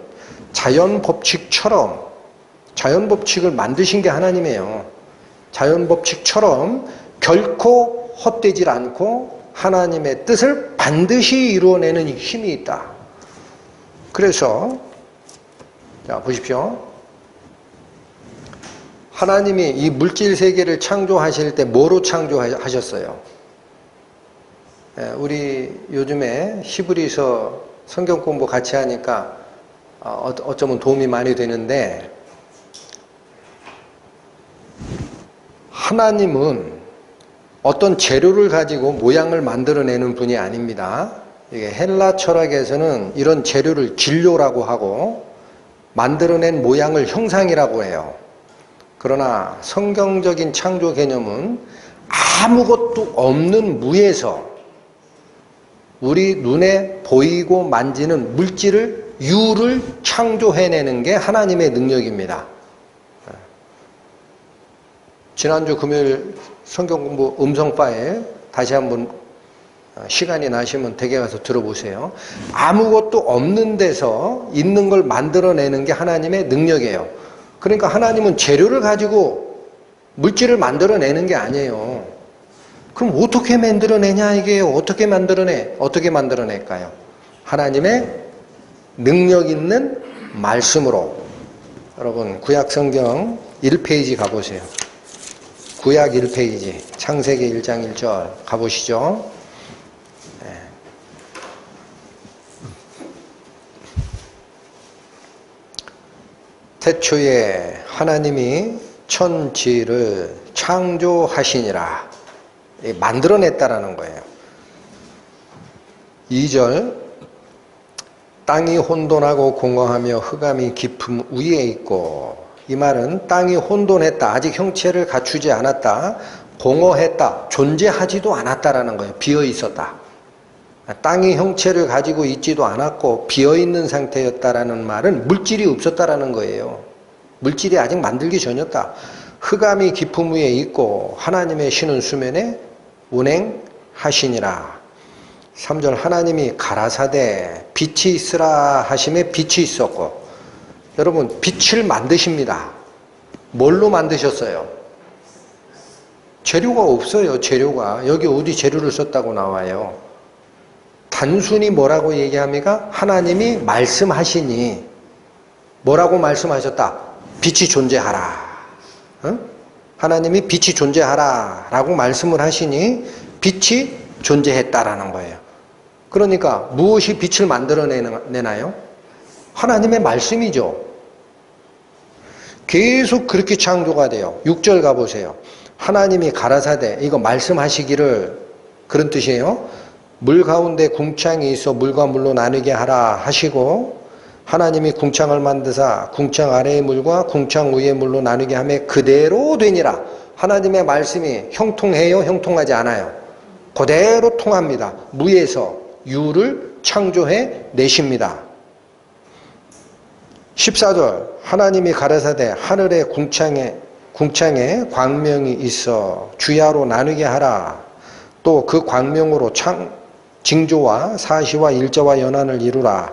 자연 법칙을 만드신 게 하나님이에요. 자연 법칙처럼 결코 헛되질 않고 하나님의 뜻을 반드시 이루어내는 힘이 있다. 그래서 자 보십시오. 하나님이 이 물질 세계를 창조하실 때 뭐로 창조하셨어요? 우리 요즘에 히브리서 성경 공부 같이 하니까 어쩌면 도움이 많이 되는데, 하나님은 어떤 재료를 가지고 모양을 만들어내는 분이 아닙니다. 이게 헬라 철학에서는 이런 재료를 진료라고 하고 만들어낸 모양을 형상이라고 해요. 그러나 성경적인 창조 개념은 아무것도 없는 무에서 우리 눈에 보이고 만지는 물질을, 유를 창조해내는 게 하나님의 능력입니다. 지난주 금요일 성경 공부 음성 파일 다시 한번 시간이 나시면 댁에 가서 들어보세요. 아무것도 없는 데서 있는 걸 만들어내는 게 하나님의 능력이에요. 그러니까 하나님은 재료를 가지고 물질을 만들어내는 게 아니에요. 그럼 어떻게 만들어내냐 이게요. 어떻게 만들어낼까요? 하나님의 능력 있는 말씀으로. 여러분 구약 성경 1페이지 가보세요. 구약 1페이지 창세기 1장 1절 가보시죠. 태초에 하나님이 천지를 창조하시니라. 만들어냈다라는 거예요. 2절 땅이 혼돈하고 공허하며 흑암이 깊음 위에 있고, 이 말은 땅이 혼돈했다. 아직 형체를 갖추지 않았다. 공허했다. 존재하지도 않았다라는 거예요. 비어 있었다. 땅이 형체를 가지고 있지도 않았고 비어 있는 상태였다라는 말은 물질이 없었다라는 거예요. 물질이 아직 만들기 전이었다. 흑암이 깊음 위에 있고 하나님의 신은 수면에 운행하시니라. 3절 하나님이 가라사대 빛이 있으라 하심에 빛이 있었고. 여러분 빛을 만드십니다. 뭘로 만드셨어요? 재료가 없어요. 재료가. 여기 어디 재료를 썼다고 나와요. 단순히 뭐라고 얘기합니까? 하나님이 말씀하시니 뭐라고 말씀하셨다? 빛이 존재하라. 응? 하나님이 빛이 존재하라 라고 말씀을 하시니 빛이 존재했다라는 거예요. 그러니까 무엇이 빛을 만들어내나요? 하나님의 말씀이죠. 계속 그렇게 창조가 돼요. 6절 가보세요. 하나님이 가라사대, 이거 말씀하시기를, 그런 뜻이에요. 물 가운데 궁창이 있어 물과 물로 나누게 하라 하시고, 하나님이 궁창을 만드사 궁창 아래의 물과 궁창 위의 물로 나누게 하며 그대로 되니라. 하나님의 말씀이 형통해요? 형통하지 않아요? 그대로 통합니다. 무에서 유를 창조해 내십니다. 14절 하나님이 가라사대 하늘의 궁창에 광명이 있어 주야로 나누게 하라. 또 그 광명으로 징조와 사시와 일자와 연한을 이루라.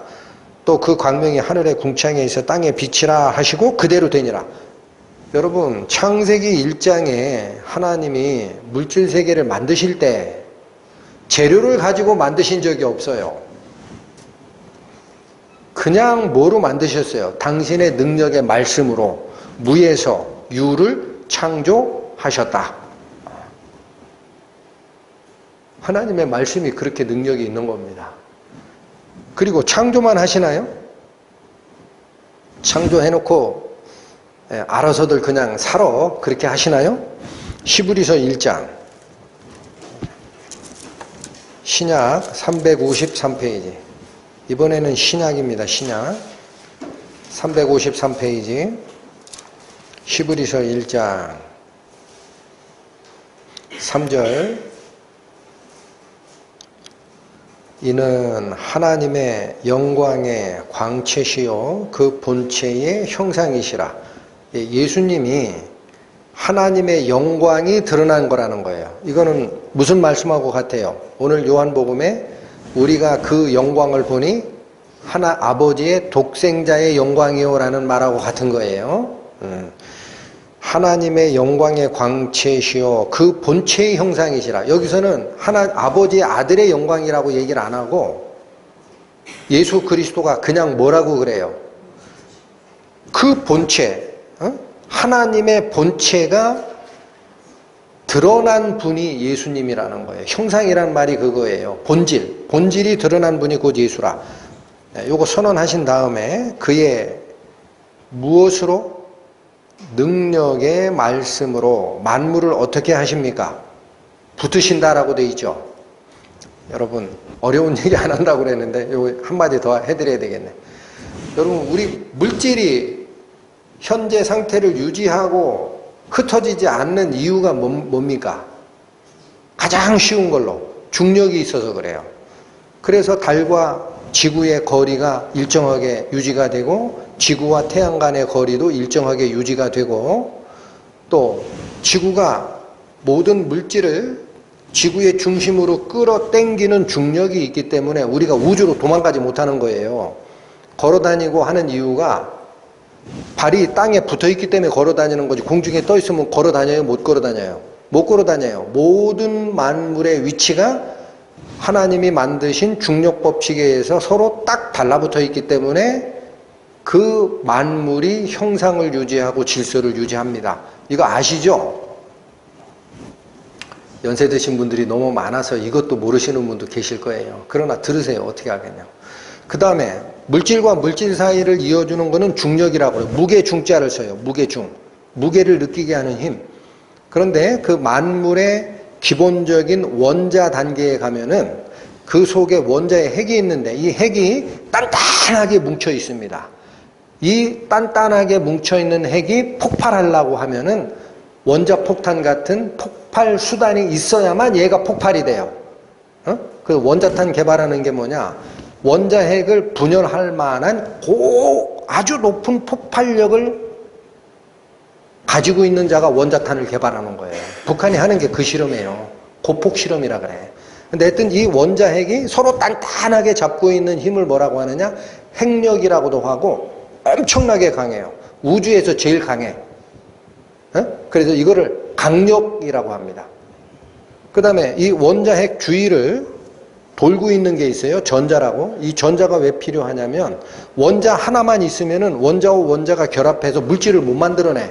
또 그 광명이 하늘의 궁창에 있어 땅에 비치라 하시고 그대로 되니라. 여러분 창세기 1장에 하나님이 물질 세계를 만드실 때 재료를 가지고 만드신 적이 없어요. 그냥 뭐로 만드셨어요? 당신의 능력의 말씀으로 무에서 유를 창조하셨다. 하나님의 말씀이 그렇게 능력이 있는 겁니다. 그리고 창조만 하시나요? 창조해놓고 알아서들 그냥 살아 그렇게 하시나요? 히브리서 1장 신약 353페이지. 이번에는 신약입니다. 신약 353페이지 히브리서 1장 3절 이는 하나님의 영광의 광채시요 그 본체의 형상이시라. 예수님이 하나님의 영광이 드러난 거라는 거예요. 이거는 무슨 말씀하고 같아요? 오늘 요한복음에 우리가 그 영광을 보니 하나 아버지의 독생자의 영광이요라는 말하고 같은 거예요. 하나님의 영광의 광채시요 그 본체의 형상이시라. 여기서는 아버지의 아들의 영광이라고 얘기를 안 하고 예수 그리스도가 그냥 뭐라고 그래요? 그 본체, 하나님의 본체가 드러난 분이 예수님이라는 거예요. 형상이란 말이 그거예요. 본질이 드러난 분이 곧 예수라. 요거 선언하신 다음에 그의 무엇으로? 능력의 말씀으로 만물을 어떻게 하십니까? 붙으신다라고 돼 있죠. 여러분 어려운 얘기 안 한다고 그랬는데 요거 한마디 더 해드려야 되겠네. 여러분 우리 물질이 현재 상태를 유지하고 흩어지지 않는 이유가 뭡니까? 가장 쉬운 걸로 중력이 있어서 그래요. 그래서 달과 지구의 거리가 일정하게 유지가 되고 지구와 태양 간의 거리도 일정하게 유지가 되고 또 지구가 모든 물질을 지구의 중심으로 끌어당기는 중력이 있기 때문에 우리가 우주로 도망가지 못하는 거예요. 걸어다니고 하는 이유가 발이 땅에 붙어있기 때문에 걸어다니는 거지 공중에 떠있으면 걸어다녀요? 못 걸어다녀요? 못 걸어다녀요. 모든 만물의 위치가 하나님이 만드신 중력 법칙에 의해서 서로 딱 달라붙어 있기 때문에 그 만물이 형상을 유지하고 질서를 유지합니다. 이거 아시죠? 연세 드신 분들이 너무 많아서 이것도 모르시는 분도 계실 거예요. 그러나 들으세요. 어떻게 하겠냐. 그 다음에 물질과 물질 사이를 이어주는 것은 중력이라고 해요. 무게 중자를 써요. 무게중. 무게를 느끼게 하는 힘. 그런데 그 만물의 기본적인 원자 단계에 가면은 그 속에 원자의 핵이 있는데 이 핵이 단단하게 뭉쳐 있습니다. 이 단단하게 뭉쳐 있는 핵이 폭발하려고 하면은 원자 폭탄 같은 폭발 수단이 있어야만 얘가 폭발이 돼요. 그 원자탄 개발하는 게 뭐냐? 원자 핵을 분열할 만한 아주 높은 폭발력을 가지고 있는 자가 원자탄을 개발하는 거예요. 북한이 하는 게 그 실험이에요. 고폭 실험이라 그래. 근데 하여튼 이 원자 핵이 서로 단단하게 잡고 있는 힘을 뭐라고 하느냐? 핵력이라고도 하고 엄청나게 강해요. 우주에서 제일 강해. 그래서 이거를 강력이라고 합니다. 그 다음에 이 원자 핵 주위를 돌고 있는 게 있어요. 전자라고. 이 전자가 왜 필요하냐면 원자 하나만 있으면은 원자와 원자가 결합해서 물질을 못 만들어내.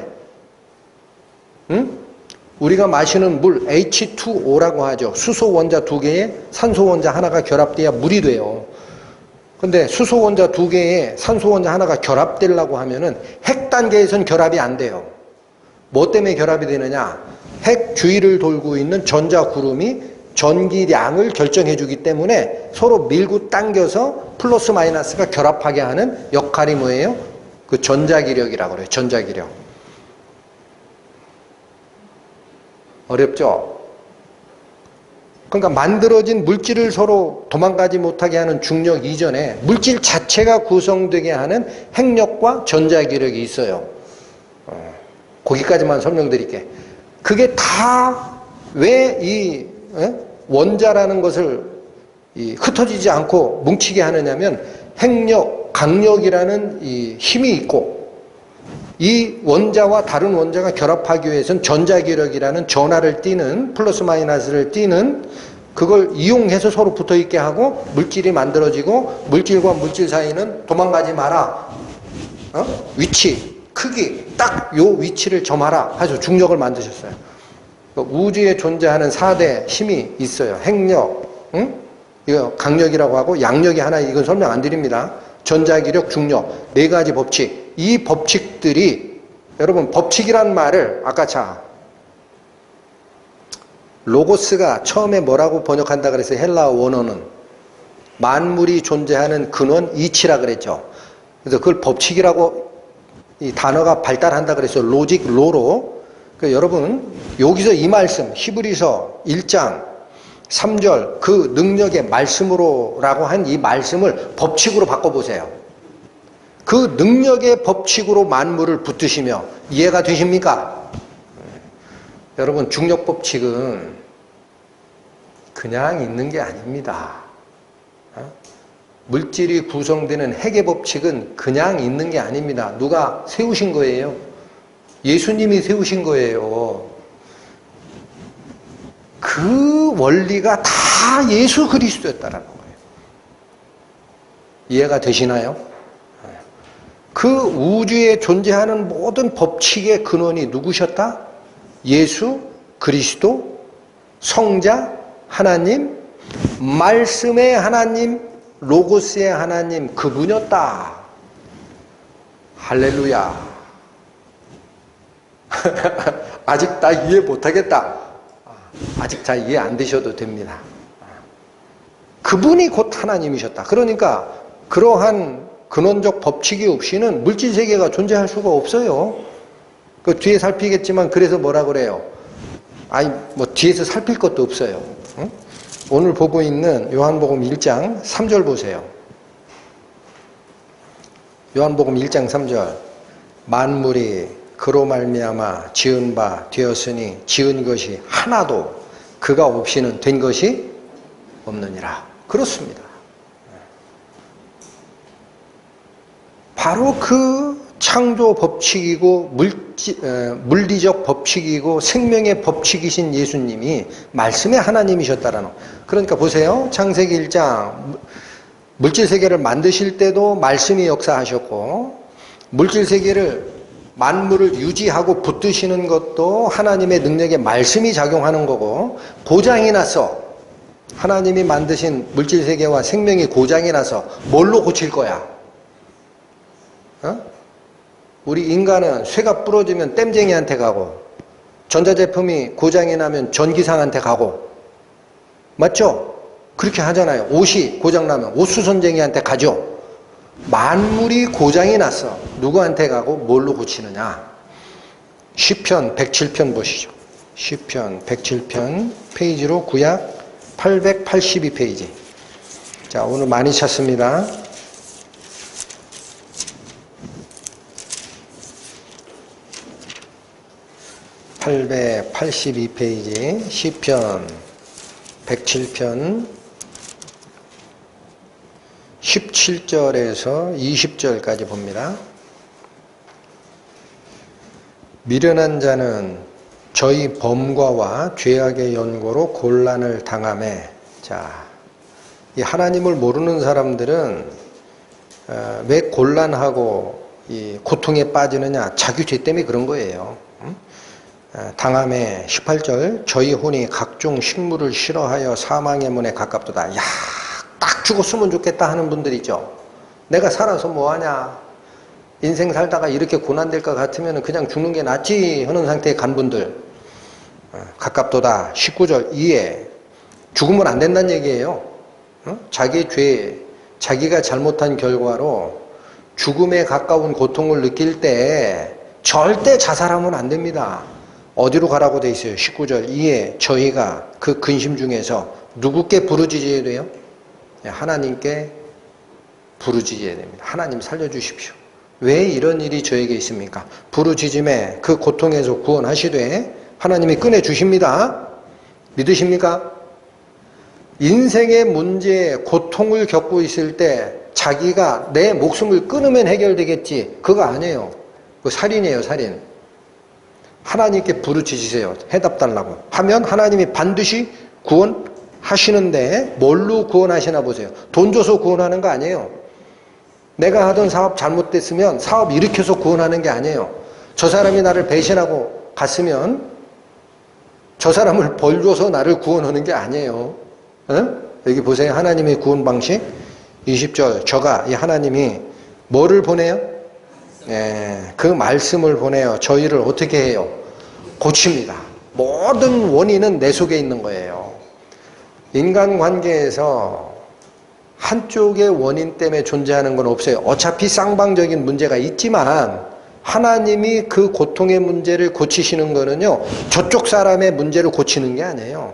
우리가 마시는 물 H2O라고 하죠. 수소 원자 2개에 산소 원자 하나가 결합돼야 물이 돼요. 근데 수소 원자 2개에 산소 원자 하나가 결합되려고 하면은 핵 단계에선 결합이 안 돼요. 뭐 때문에 결합이 되느냐? 핵 주위를 돌고 있는 전자 구름이 전기량을 결정해 주기 때문에 서로 밀고 당겨서 플러스 마이너스가 결합하게 하는 역할이 뭐예요? 그 전자기력이라고 그래요. 전자기력. 어렵죠? 그러니까 만들어진 물질을 서로 도망가지 못하게 하는 중력 이전에 물질 자체가 구성되게 하는 핵력과 전자기력이 있어요. 거기까지만 설명드릴게. 그게 다 왜 이 원자라는 것을 흩어지지 않고 뭉치게 하느냐면 핵력, 강력이라는 이 힘이 있고 이 원자와 다른 원자가 결합하기 위해서는 전자기력이라는 전하를 띠는 플러스 마이너스를 띠는 그걸 이용해서 서로 붙어있게 하고 물질이 만들어지고 물질과 물질 사이는 도망가지 마라. 위치, 크기, 딱 요 위치를 점하라 해서 중력을 만드셨어요. 우주에 존재하는 4대 힘이 있어요. 핵력, 이거 강력이라고 하고 양력이 하나, 이건 설명 안 드립니다. 전자기력, 중력, 4가지 법칙. 이 법칙들이 여러분 법칙이란 말을 아까 로고스가 처음에 뭐라고 번역한다 그랬어요? 헬라어 원어는 만물이 존재하는 근원 이치라 그랬죠. 그래서 그걸 법칙이라고 이 단어가 발달한다 그랬어요. 로직, 로로. 그러니까 여러분 여기서 이 말씀 히브리서 1장 3절 그 능력의 말씀으로라고 한 이 말씀을 법칙으로 바꿔보세요. 그 능력의 법칙으로 만물을 붙드시며 이해가 되십니까? 여러분 중력 법칙은 그냥 있는 게 아닙니다. 물질이 구성되는 핵의 법칙은 그냥 있는 게 아닙니다. 누가 세우신 거예요? 예수님이 세우신 거예요. 그 원리가 다 예수 그리스도였다라는 거예요. 이해가 되시나요? 그 우주에 존재하는 모든 법칙의 근원이 누구셨다? 예수 그리스도, 성자, 하나님, 말씀의 하나님, 로고스의 하나님, 그분이었다. 할렐루야. 아직 다 이해 못하겠다. 아직 다 이해 안 되셔도 됩니다. 그분이 곧 하나님이셨다. 그러니까 그러한 근원적 법칙이 없이는 물질 세계가 존재할 수가 없어요. 그 뒤에 살피겠지만 그래서 뭐라 그래요? 아니 뭐 뒤에서 살필 것도 없어요. 응? 오늘 보고 있는 요한복음 1장 3절 보세요. 요한복음 1장 3절 만물이 그로 말미암아 지은 바 되었으니 지은 것이 하나도 그가 없이는 된 것이 없느니라. 그렇습니다. 바로 그 창조 법칙이고 물리적 법칙이고 생명의 법칙이신 예수님이 말씀의 하나님이셨다라는 거. 그러니까 보세요. 창세기 1장 물질 세계를 만드실 때도 말씀이 역사하셨고 물질 세계를 만물을 유지하고 붙드시는 것도 하나님의 능력에 말씀이 작용하는 거고 고장이 나서 하나님이 만드신 물질 세계와 생명이 고장이 나서 뭘로 고칠 거야? 우리 인간은 쇠가 부러지면 땜쟁이한테 가고 전자제품이 고장이 나면 전기상한테 가고 맞죠? 그렇게 하잖아요. 옷이 고장나면 옷수선쟁이한테 가죠. 만물이 고장이 났어. 누구한테 가고 뭘로 고치느냐? 시편 107편 보시죠. 시편 107편 페이지로 구약 882페이지. 자, 오늘 많이 찾습니다. (882페이지) 시편 107편 17절에서 20절까지 봅니다. 미련한 자는 저희 범과와 죄악의 연고로 곤란을 당하매. 자, 이 하나님을 모르는 사람들은 왜 곤란하고 이 고통에 빠지느냐? 자기 죄 때문에 그런 거예요. 당함에 18절 저희 혼이 각종 식물을 싫어하여 사망의 문에 가깝도다. 야, 딱 죽었으면 좋겠다 하는 분들 있죠. 내가 살아서 뭐하냐, 인생 살다가 이렇게 고난될 것 같으면 그냥 죽는 게 낫지 하는 상태에 간 분들 가깝도다. 19절 이에 죽으면 안 된다는 얘기예요. 자기 죄, 자기가 잘못한 결과로 죽음에 가까운 고통을 느낄 때 절대 자살하면 안 됩니다. 어디로 가라고 돼 있어요? 19절 이에 저희가 그 근심 중에서 누구께 부르짖어야 돼요? 하나님께 부르짖어야 됩니다. 하나님 살려주십시오. 왜 이런 일이 저에게 있습니까? 부르짖음에 그 고통에서 구원하시되 하나님이 꺼내주십니다. 믿으십니까? 인생의 문제에 고통을 겪고 있을 때 자기가 내 목숨을 끊으면 해결되겠지, 그거 아니에요. 그거 살인이에요, 살인. 하나님께 부르짖으세요. 해답 달라고 하면 하나님이 반드시 구원하시는데 뭘로 구원하시나 보세요. 돈 줘서 구원하는 거 아니에요. 내가 하던 사업 잘못됐으면 사업 일으켜서 구원하는 게 아니에요. 저 사람이 나를 배신하고 갔으면 저 사람을 벌 줘서 나를 구원하는 게 아니에요. 여기 보세요. 하나님의 구원 방식 20절 저가 이 하나님이 뭐를 보내요? 그 말씀을 보내요. 저희를 어떻게 해요? 고칩니다. 모든 원인은 내 속에 있는 거예요. 인간관계에서 한쪽의 원인 때문에 존재하는 건 없어요. 어차피 쌍방적인 문제가 있지만 하나님이 그 고통의 문제를 고치시는 거는요, 저쪽 사람의 문제를 고치는 게 아니에요.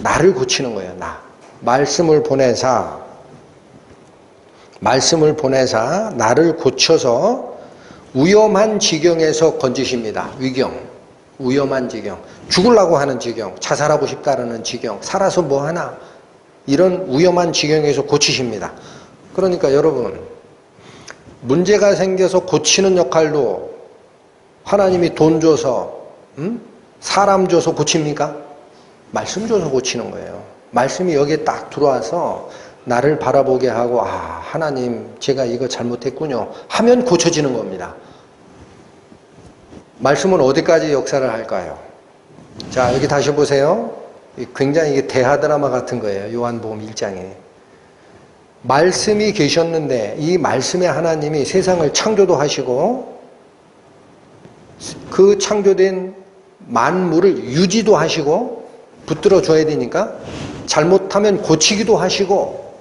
나를 고치는 거예요. 나. 말씀을 보내사 나를 고쳐서 위험한 지경에서 건지십니다. 위험한 지경. 죽으려고 하는 지경, 자살하고 싶다라는 지경, 살아서 뭐하나, 이런 위험한 지경에서 고치십니다. 그러니까 여러분, 문제가 생겨서 고치는 역할도 하나님이 돈 줘서, 사람 줘서 고칩니까? 말씀 줘서 고치는 거예요. 말씀이 여기에 딱 들어와서 나를 바라보게 하고, 하나님 제가 이거 잘못했군요 하면 고쳐지는 겁니다. 말씀은 어디까지 역사를 할까요? 자, 여기 다시 보세요. 굉장히 이게 대하 드라마 같은 거예요. 요한복음 1장에. 말씀이 계셨는데 이 말씀의 하나님이 세상을 창조도 하시고 그 창조된 만물을 유지도 하시고 붙들어 줘야 되니까 잘못하면 고치기도 하시고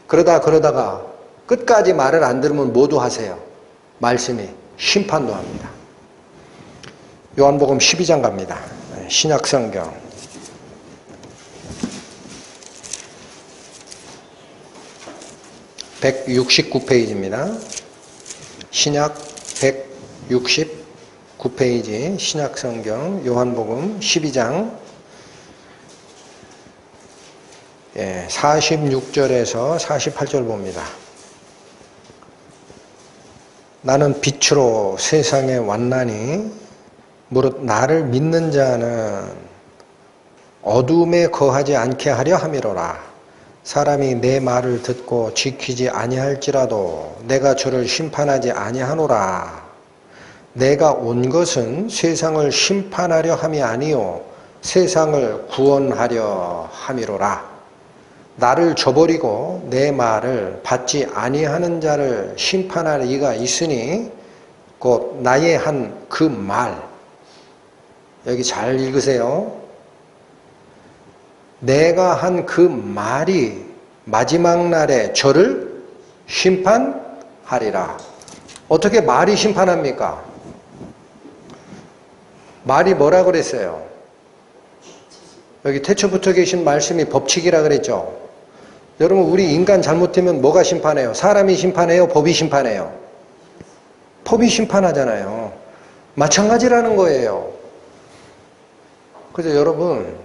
그러다가 끝까지 말을 안 들으면 뭐도 하세요? 말씀이 심판도 합니다. 요한복음 12장 갑니다. 신약성경 169페이지입니다. 신약 169페이지 신약성경 요한복음 12장 46절에서 48절 봅니다. 나는 빛으로 세상에 왔나니 무릇 나를 믿는 자는 어둠에 거하지 않게 하려 함이로라. 사람이 내 말을 듣고 지키지 아니할지라도 내가 저를 심판하지 아니하노라. 내가 온 것은 세상을 심판하려 함이 아니요 세상을 구원하려 함이로라. 나를 저버리고 내 말을 받지 아니하는 자를 심판할 이가 있으니 곧 나의 한 그 말, 여기 잘 읽으세요. 내가 한 그 말이 마지막 날에 저를 심판하리라. 어떻게 말이 심판합니까? 말이 뭐라 그랬어요? 여기 태초부터 계신 말씀이 법칙이라 그랬죠. 여러분, 우리 인간 잘못되면 뭐가 심판해요? 사람이 심판해요? 법이 심판해요? 법이 심판하잖아요. 마찬가지라는 거예요. 그래서 여러분,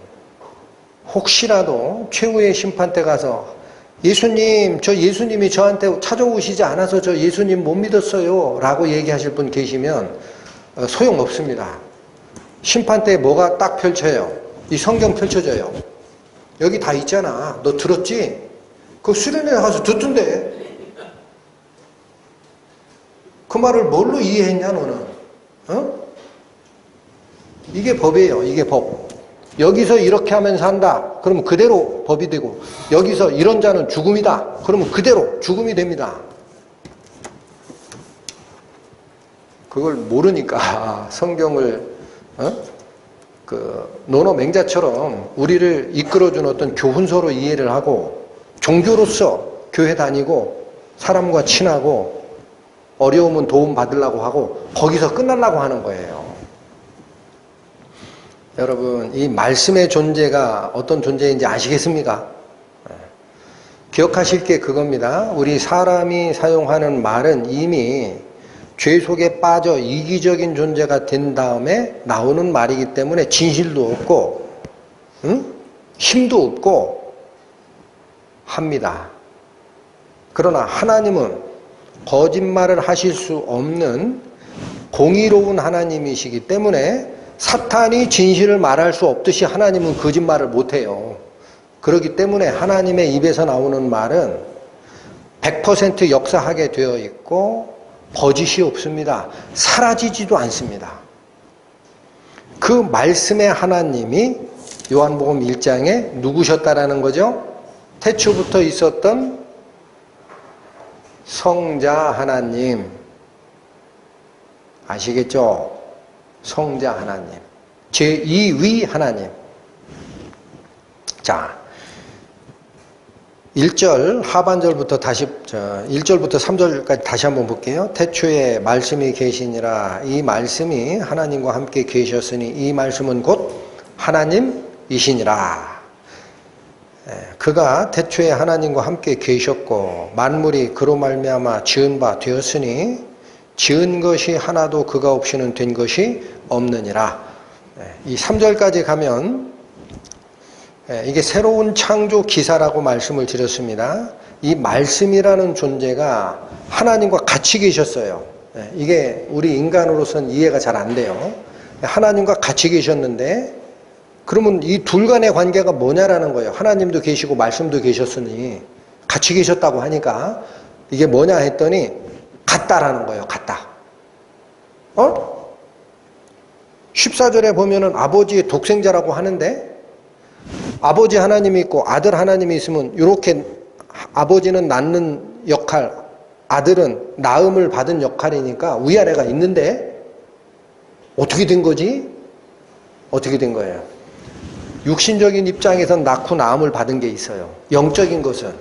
혹시라도 최후의 심판 때 가서 예수님, 저 예수님이 저한테 찾아오시지 않아서 저 예수님 못 믿었어요 라고 얘기하실 분 계시면 소용없습니다. 심판 때 뭐가 딱 펼쳐요? 이 성경 펼쳐져요. 여기 다 있잖아. 너 들었지? 그 수련회 가서 듣던데. 그 말을 뭘로 이해했냐 너는? 이게 법이에요. 이게 법. 여기서 이렇게 하면 산다. 그러면 그대로 법이 되고, 여기서 이런 자는 죽음이다. 그러면 그대로 죽음이 됩니다. 그걸 모르니까 성경을 노노맹자처럼 우리를 이끌어준 어떤 교훈서로 이해를 하고 종교로서 교회 다니고 사람과 친하고 어려우면 도움 받으려고 하고 거기서 끝나려고 하는 거예요. 여러분, 이 말씀의 존재가 어떤 존재인지 아시겠습니까? 기억하실 게 그겁니다. 우리 사람이 사용하는 말은 이미 죄 속에 빠져 이기적인 존재가 된 다음에 나오는 말이기 때문에 진실도 없고 힘도 없고 합니다. 그러나 하나님은 거짓말을 하실 수 없는 공의로운 하나님이시기 때문에 사탄이 진실을 말할 수 없듯이 하나님은 거짓말을 못해요. 그렇기 때문에 하나님의 입에서 나오는 말은 100% 역사하게 되어 있고 거짓이 없습니다. 사라지지도 않습니다. 그 말씀의 하나님이 요한복음 1장에 누구셨다라는 거죠? 태초부터 있었던 성자 하나님. 아시겠죠? 성자 하나님. 제2위 하나님. 자, 1절 하반절부터 다시 1절부터 3절까지 다시 한번 볼게요. 태초에 말씀이 계시니라. 이 말씀이 하나님과 함께 계셨으니 이 말씀은 곧 하나님이시니라. 그가 태초에 하나님과 함께 계셨고 만물이 그로 말미암아 지은 바 되었으니 지은 것이 하나도 그가 없이는 된 것이 없느니라. 이 3절까지 가면 이게 새로운 창조 기사라고 말씀을 드렸습니다. 이 말씀이라는 존재가 하나님과 같이 계셨어요. 이게 우리 인간으로서는 이해가 잘 안 돼요. 하나님과 같이 계셨는데 그러면 이 둘 간의 관계가 뭐냐라는 거예요. 하나님도 계시고 말씀도 계셨으니 같이 계셨다고 하니까 이게 뭐냐 했더니 같다라는 거예요. 같다. 14절에 보면은 아버지의 독생자라고 하는데 아버지 하나님이 있고 아들 하나님이 있으면 이렇게 아버지는 낳는 역할, 아들은 낳음을 받은 역할이니까 위아래가 있는데 어떻게 된 거지? 어떻게 된 거예요? 육신적인 입장에선 낳고 낳음을 받은 게 있어요. 영적인 것은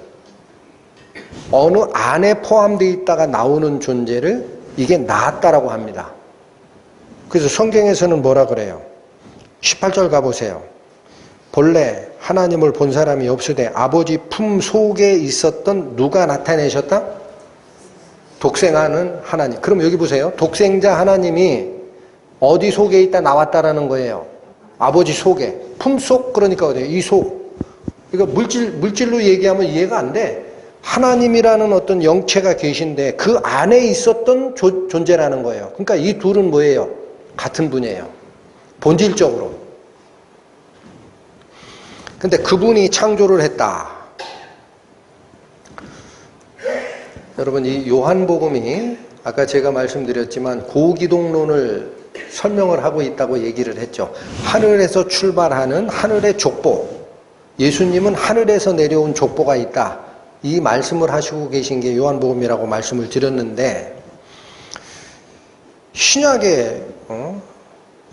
어느 안에 포함되어 있다가 나오는 존재를 이게 낳았다라고 합니다. 그래서 성경에서는 뭐라 그래요? 18절 가보세요. 본래 하나님을 본 사람이 없으되 아버지 품 속에 있었던 누가 나타내셨다? 독생하는 하나님. 그럼 여기 보세요. 독생자 하나님이 어디 속에 있다 나왔다라는 거예요? 아버지 속에. 품속, 그러니까 어디예요? 이 속. 그러니까 물질로 얘기하면 이해가 안 돼. 하나님이라는 어떤 영체가 계신데 그 안에 있었던 존재라는 거예요. 그러니까 이 둘은 뭐예요? 같은 분이에요. 본질적으로. 근데 그분이 창조를 했다. 여러분, 이 요한복음이 아까 제가 말씀드렸지만 고기독론을 설명을 하고 있다고 얘기를 했죠. 하늘에서 출발하는 하늘의 족보. 예수님은 하늘에서 내려온 족보가 있다. 이 말씀을 하시고 계신 게 요한복음이라고 말씀을 드렸는데 신약의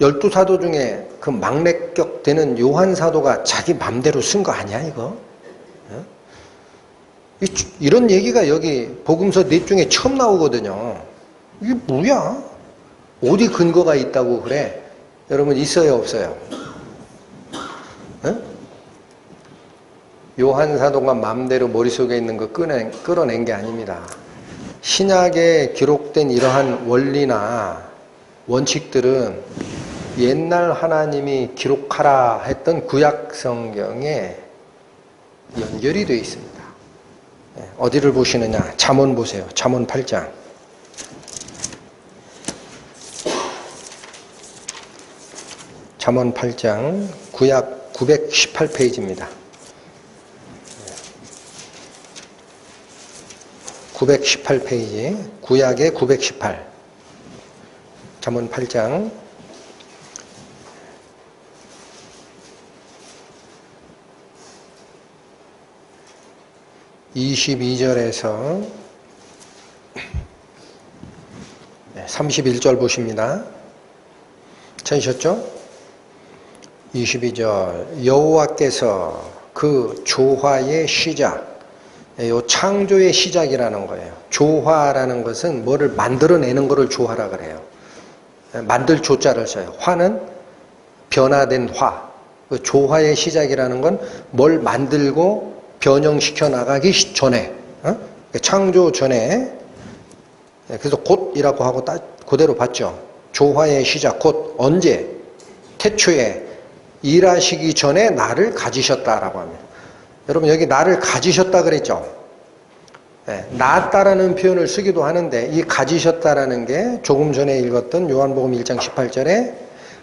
12사도 중에 그 막내격 되는 요한사도가 자기 맘대로 쓴 거 아니야 이거? 이런 얘기가 여기 복음서 넷 중에 처음 나오거든요. 이게 뭐야? 어디 근거가 있다고 그래? 여러분 있어요 없어요? 요한사도가 맘대로 머릿속에 있는 거 끌어낸 게 아닙니다. 신약에 기록된 이러한 원리나 원칙들은 옛날 하나님이 기록하라 했던 구약 성경에 연결이 되어 있습니다. 어디를 보시느냐? 잠언 보세요. 잠언 8장. 잠언 8장 구약 918페이지입니다. 918페이지 구약의 918 잠언 8장 22절에서 31절 보십니다. 찾으셨죠? 22절 여호와께서 그 조화의 시작, 이 창조의 시작이라는 거예요. 조화라는 것은 뭐를 만들어내는 거를 조화라 그래요. 만들 조자를 써요. 화는 변화된 화. 그 조화의 시작이라는 건 뭘 만들고 변형시켜 나가기 전에, 창조 전에. 그래서 곧이라고 하고 그대로 봤죠. 조화의 시작, 곧 언제? 태초에 일하시기 전에 나를 가지셨다라고 합니다. 여러분 여기 나를 가지셨다 그랬죠. 낳았다라는 표현을 쓰기도 하는데 이 가지셨다라는 게 조금 전에 읽었던 요한복음 1장 18절에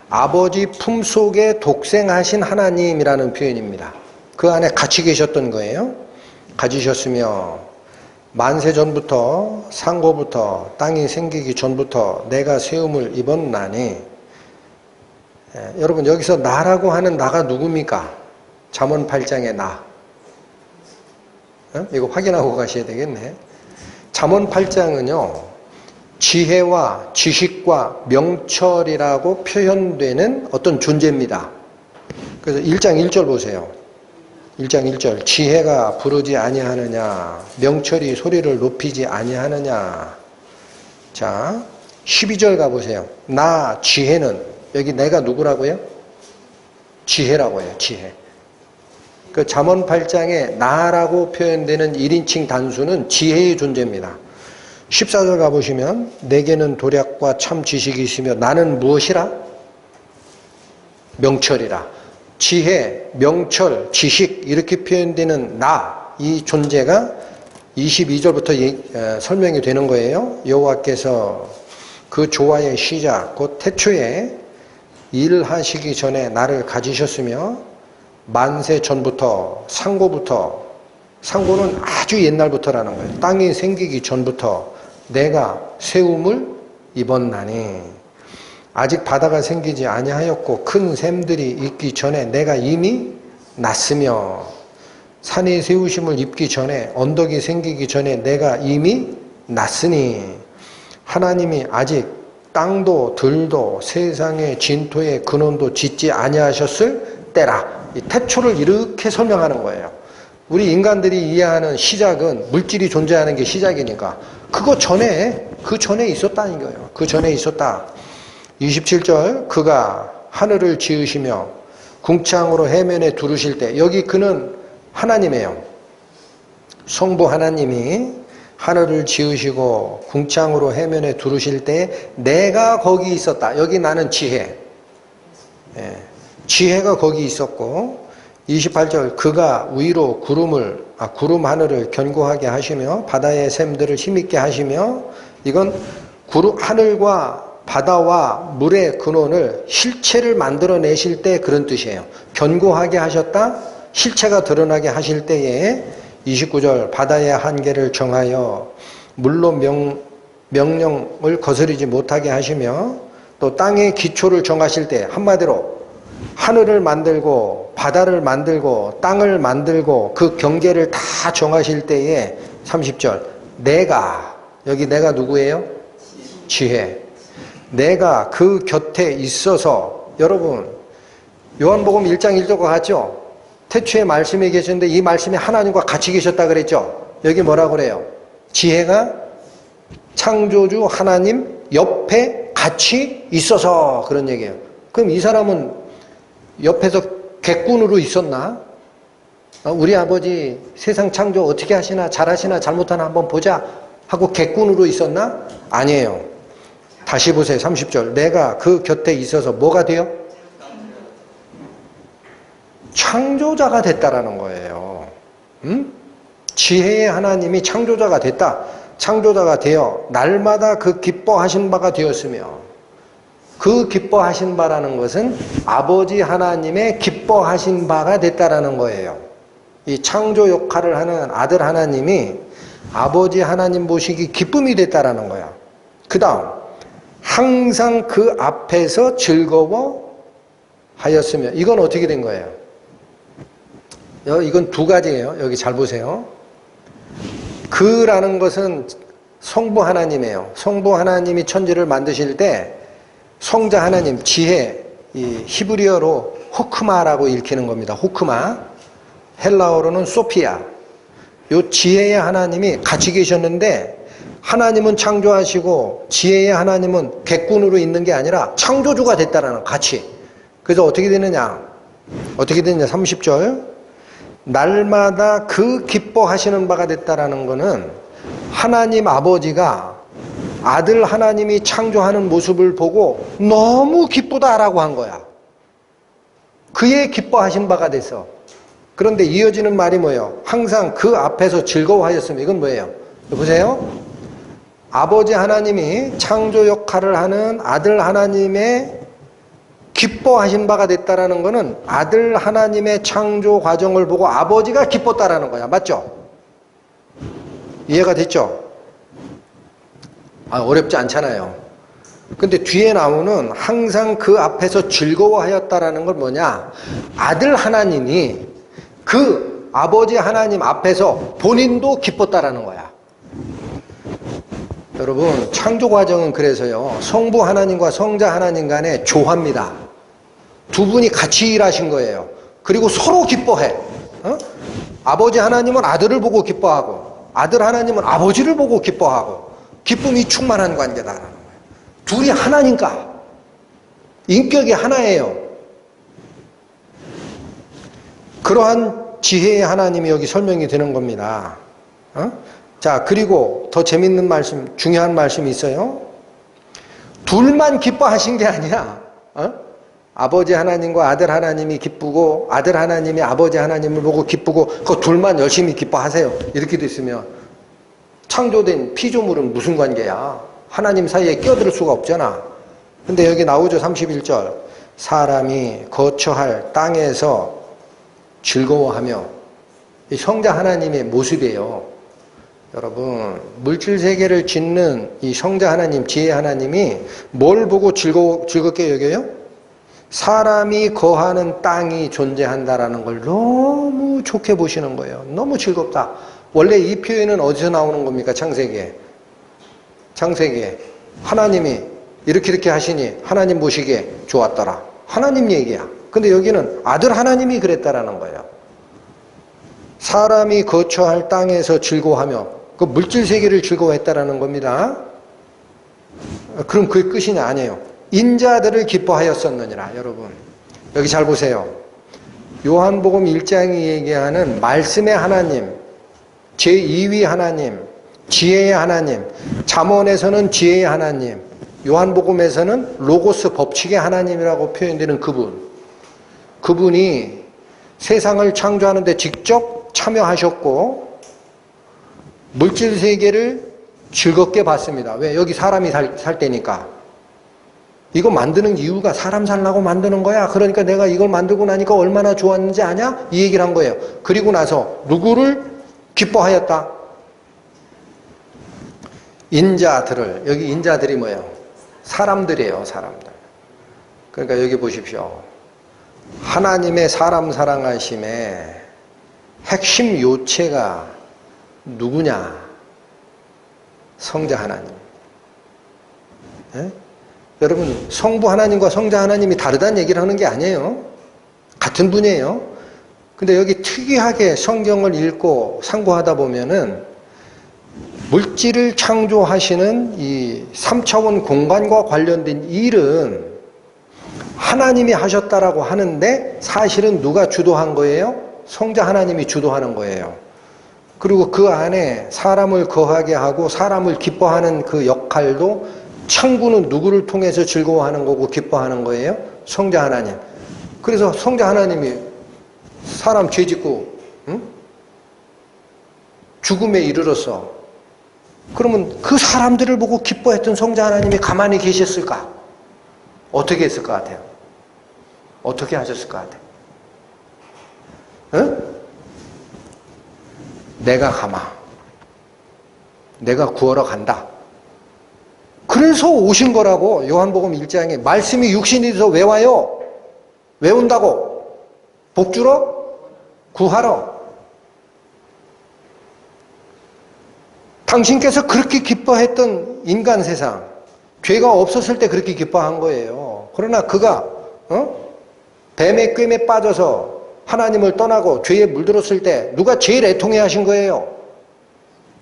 아버지 품속에 독생하신 하나님이라는 표현입니다. 그 안에 같이 계셨던 거예요. 가지셨으며 만세 전부터 상고부터 땅이 생기기 전부터 내가 세움을 입었나니. 여러분 여기서 나라고 하는 나가 누굽니까? 잠언 8장의 나. 이거 확인하고 가셔야 되겠네. 잠언 8장은요 지혜와 지식과 명철이라고 표현되는 어떤 존재입니다. 그래서 1장 1절 보세요. 1장 1절 지혜가 부르지 아니하느냐, 명철이 소리를 높이지 아니하느냐. 자 12절 가보세요. 나 지혜는, 여기 내가 누구라고요? 지혜라고 해요. 지혜. 그 잠언 8장에 나라고 표현되는 1인칭 단수는 지혜의 존재입니다. 14절 가보시면 내게는 도략과 참 지식이 있으며 나는 무엇이라? 명철이라. 지혜, 명철, 지식 이렇게 표현되는 나, 이 존재가 22절부터 설명이 되는 거예요. 여호와께서 그 조화의 시작, 곧 태초에 일하시기 전에 나를 가지셨으며 만세 전부터 상고는 아주 옛날부터라는 거예요. 땅이 생기기 전부터 내가 세움을 입었나니 아직 바다가 생기지 아니하였고 큰 샘들이 있기 전에 내가 이미 났으며 산이 세우심을 입기 전에 언덕이 생기기 전에 내가 이미 났으니 하나님이 아직 땅도 들도 세상의 진토의 근원도 짓지 아니하셨을 때라. 이 태초를 이렇게 설명하는 거예요. 우리 인간들이 이해하는 시작은 물질이 존재하는 게 시작이니까 그 전에 있었다는 거예요. 그 전에 있었다. 27절 그가 하늘을 지으시며 궁창으로 해면에 두르실 때 여기 그는 하나님이에요. 성부 하나님이 하늘을 지으시고 궁창으로 해면에 두르실 때 내가 거기 있었다. 여기 나는 지혜. 지혜가 거기 있었고 28절 그가 위로 구름 하늘을 견고하게 하시며 바다의 샘들을 힘있게 하시며 이건 하늘과 바다와 물의 근원을 실체를 만들어내실 때 그런 뜻이에요. 견고하게 하셨다. 실체가 드러나게 하실 때에 29절 바다의 한계를 정하여 물로 명령을 거스르지 못하게 하시며 또 땅의 기초를 정하실 때 한마디로 하늘을 만들고 바다를 만들고 땅을 만들고 그 경계를 다 정하실 때에 30절 여기 내가 누구예요? 지혜. 내가 그 곁에 있어서 여러분 요한복음 1장 1절과 같죠? 태초에 말씀이 계셨는데 이 말씀이 하나님과 같이 계셨다 그랬죠? 여기 뭐라고 그래요? 지혜가 창조주 하나님 옆에 같이 있어서 그런 얘기예요. 그럼 이 사람은 옆에서 객군으로 있었나? 우리 아버지 세상 창조 어떻게 하시나 잘하시나 잘못하나 한번 보자 하고 객군으로 있었나? 아니에요. 다시 보세요. 30절 내가 그 곁에 있어서 뭐가 돼요? 창조자가 됐다라는 거예요. 지혜의 하나님이 창조자가 됐다. 창조자가 되어 날마다 그 기뻐하신 바가 되었으며 그 기뻐하신 바라는 것은 아버지 하나님의 기뻐하신 바가 됐다라는 거예요. 이 창조 역할을 하는 아들 하나님이 아버지 하나님 보시기 기쁨이 됐다라는 거야. 그 다음 항상 그 앞에서 즐거워하였으며 이건 어떻게 된 거예요? 이건 두 가지예요. 여기 잘 보세요. 그라는 것은 성부 하나님이에요. 성부 하나님이 천지를 만드실 때 성자 하나님, 지혜, 이 히브리어로 호크마라고 읽히는 겁니다. 호크마. 헬라어로는 소피아. 요 지혜의 하나님이 같이 계셨는데 하나님은 창조하시고 지혜의 하나님은 객군으로 있는 게 아니라 창조주가 됐다라는 같이. 그래서 어떻게 되느냐? 30절. 날마다 그 기뻐하시는 바가 됐다라는 거는 하나님 아버지가 아들 하나님이 창조하는 모습을 보고 너무 기쁘다라고 한 거야. 그의 기뻐하신 바가 돼서. 그런데 이어지는 말이 뭐예요? 항상 그 앞에서 즐거워하였으면 이건 뭐예요? 보세요. 아버지 하나님이 창조 역할을 하는 아들 하나님의 기뻐하신 바가 됐다라는 것은 아들 하나님의 창조 과정을 보고 아버지가 기뻤다라는 거야. 맞죠? 이해가 됐죠? 어렵지 않잖아요. 근데 뒤에 나오는 항상 그 앞에서 즐거워하였다라는 건 뭐냐? 아들 하나님이 그 아버지 하나님 앞에서 본인도 기뻤다라는 거야. 여러분, 창조 과정은 그래서요, 성부 하나님과 성자 하나님 간의 조화입니다. 두 분이 같이 일하신 거예요. 그리고 서로 기뻐해. 아버지 하나님은 아들을 보고 기뻐하고, 아들 하나님은 아버지를 보고 기뻐하고, 기쁨이 충만한 관계다라는 거예요. 둘이 하나니까. 인격이 하나예요. 그러한 지혜의 하나님이 여기 설명이 되는 겁니다. 자, 그리고 더 재밌는 말씀, 중요한 말씀이 있어요. 둘만 기뻐하신 게 아니야. 아버지 하나님과 아들 하나님이 기쁘고 아들 하나님이 아버지 하나님을 보고 기쁘고 그 둘만 열심히 기뻐하세요. 이렇게 됐으면 창조된 피조물은 무슨 관계야? 하나님 사이에 끼어들 수가 없잖아. 근데 여기 나오죠. 31절. 사람이 거처할 땅에서 즐거워하며, 이 성자 하나님의 모습이에요. 여러분, 물질 세계를 짓는 이 성자 하나님, 지혜 하나님이 뭘 보고 즐겁게 여겨요? 사람이 거하는 땅이 존재한다라는 걸 너무 좋게 보시는 거예요. 너무 즐겁다. 원래 이 표현은 어디서 나오는 겁니까? 창세기에. 하나님이 이렇게 하시니 하나님 보시기에 좋았더라. 하나님 얘기야. 근데 여기는 아들 하나님이 그랬다라는 거예요. 사람이 거처할 땅에서 즐거워하며, 그 물질 세계를 즐거워했다라는 겁니다. 그럼 그게 끝이냐? 아니에요. 인자들을 기뻐하였었느니라. 여러분, 여기 잘 보세요. 요한복음 1장이 얘기하는 말씀의 하나님, 제2위 하나님, 지혜의 하나님, 잠언에서는 지혜의 하나님, 요한복음에서는 로고스 법칙의 하나님이라고 표현되는 그분이 세상을 창조하는 데 직접 참여하셨고 물질 세계를 즐겁게 봤습니다. 왜? 여기 사람이 살 때니까. 이거 만드는 이유가 사람 살라고 만드는 거야. 그러니까 내가 이걸 만들고 나니까 얼마나 좋았는지 아냐? 이 얘기를 한 거예요. 그리고 나서 누구를 기뻐하였다? 인자들을. 여기 인자들이 뭐예요? 사람들이에요. 사람들. 그러니까 여기 보십시오. 하나님의 사람 사랑하심의 핵심 요체가 누구냐? 성자 하나님. 예? 여러분, 성부 하나님과 성자 하나님이 다르다는 얘기를 하는 게 아니에요. 같은 분이에요. 근데 여기 특이하게 성경을 읽고 상고하다 보면은 물질을 창조하시는 이 3차원 공간과 관련된 일은 하나님이 하셨다라고 하는데 사실은 누가 주도한 거예요? 성자 하나님이 주도하는 거예요. 그리고 그 안에 사람을 거하게 하고 사람을 기뻐하는 그 역할도 창구는 누구를 통해서 즐거워하는 거고 기뻐하는 거예요? 성자 하나님. 그래서 성자 하나님이 사람 죄 짓고 죽음에 이르렀어. 그러면 그 사람들을 보고 기뻐했던 성자 하나님이 가만히 계셨을까? 어떻게 했을 것 같아요? 어떻게 하셨을 것 같아요? 응? 내가 가마. 내가 구하러 간다. 그래서 오신 거라고. 요한복음 1장에 말씀이 육신이 돼서 왜 와요? 왜 온다고? 복주러? 구하러. 당신께서 그렇게 기뻐했던 인간 세상, 죄가 없었을 때 그렇게 기뻐한 거예요. 그러나 그가 뱀의 꾀에 빠져서 하나님을 떠나고 죄에 물들었을 때 누가 제일 애통해 하신 거예요?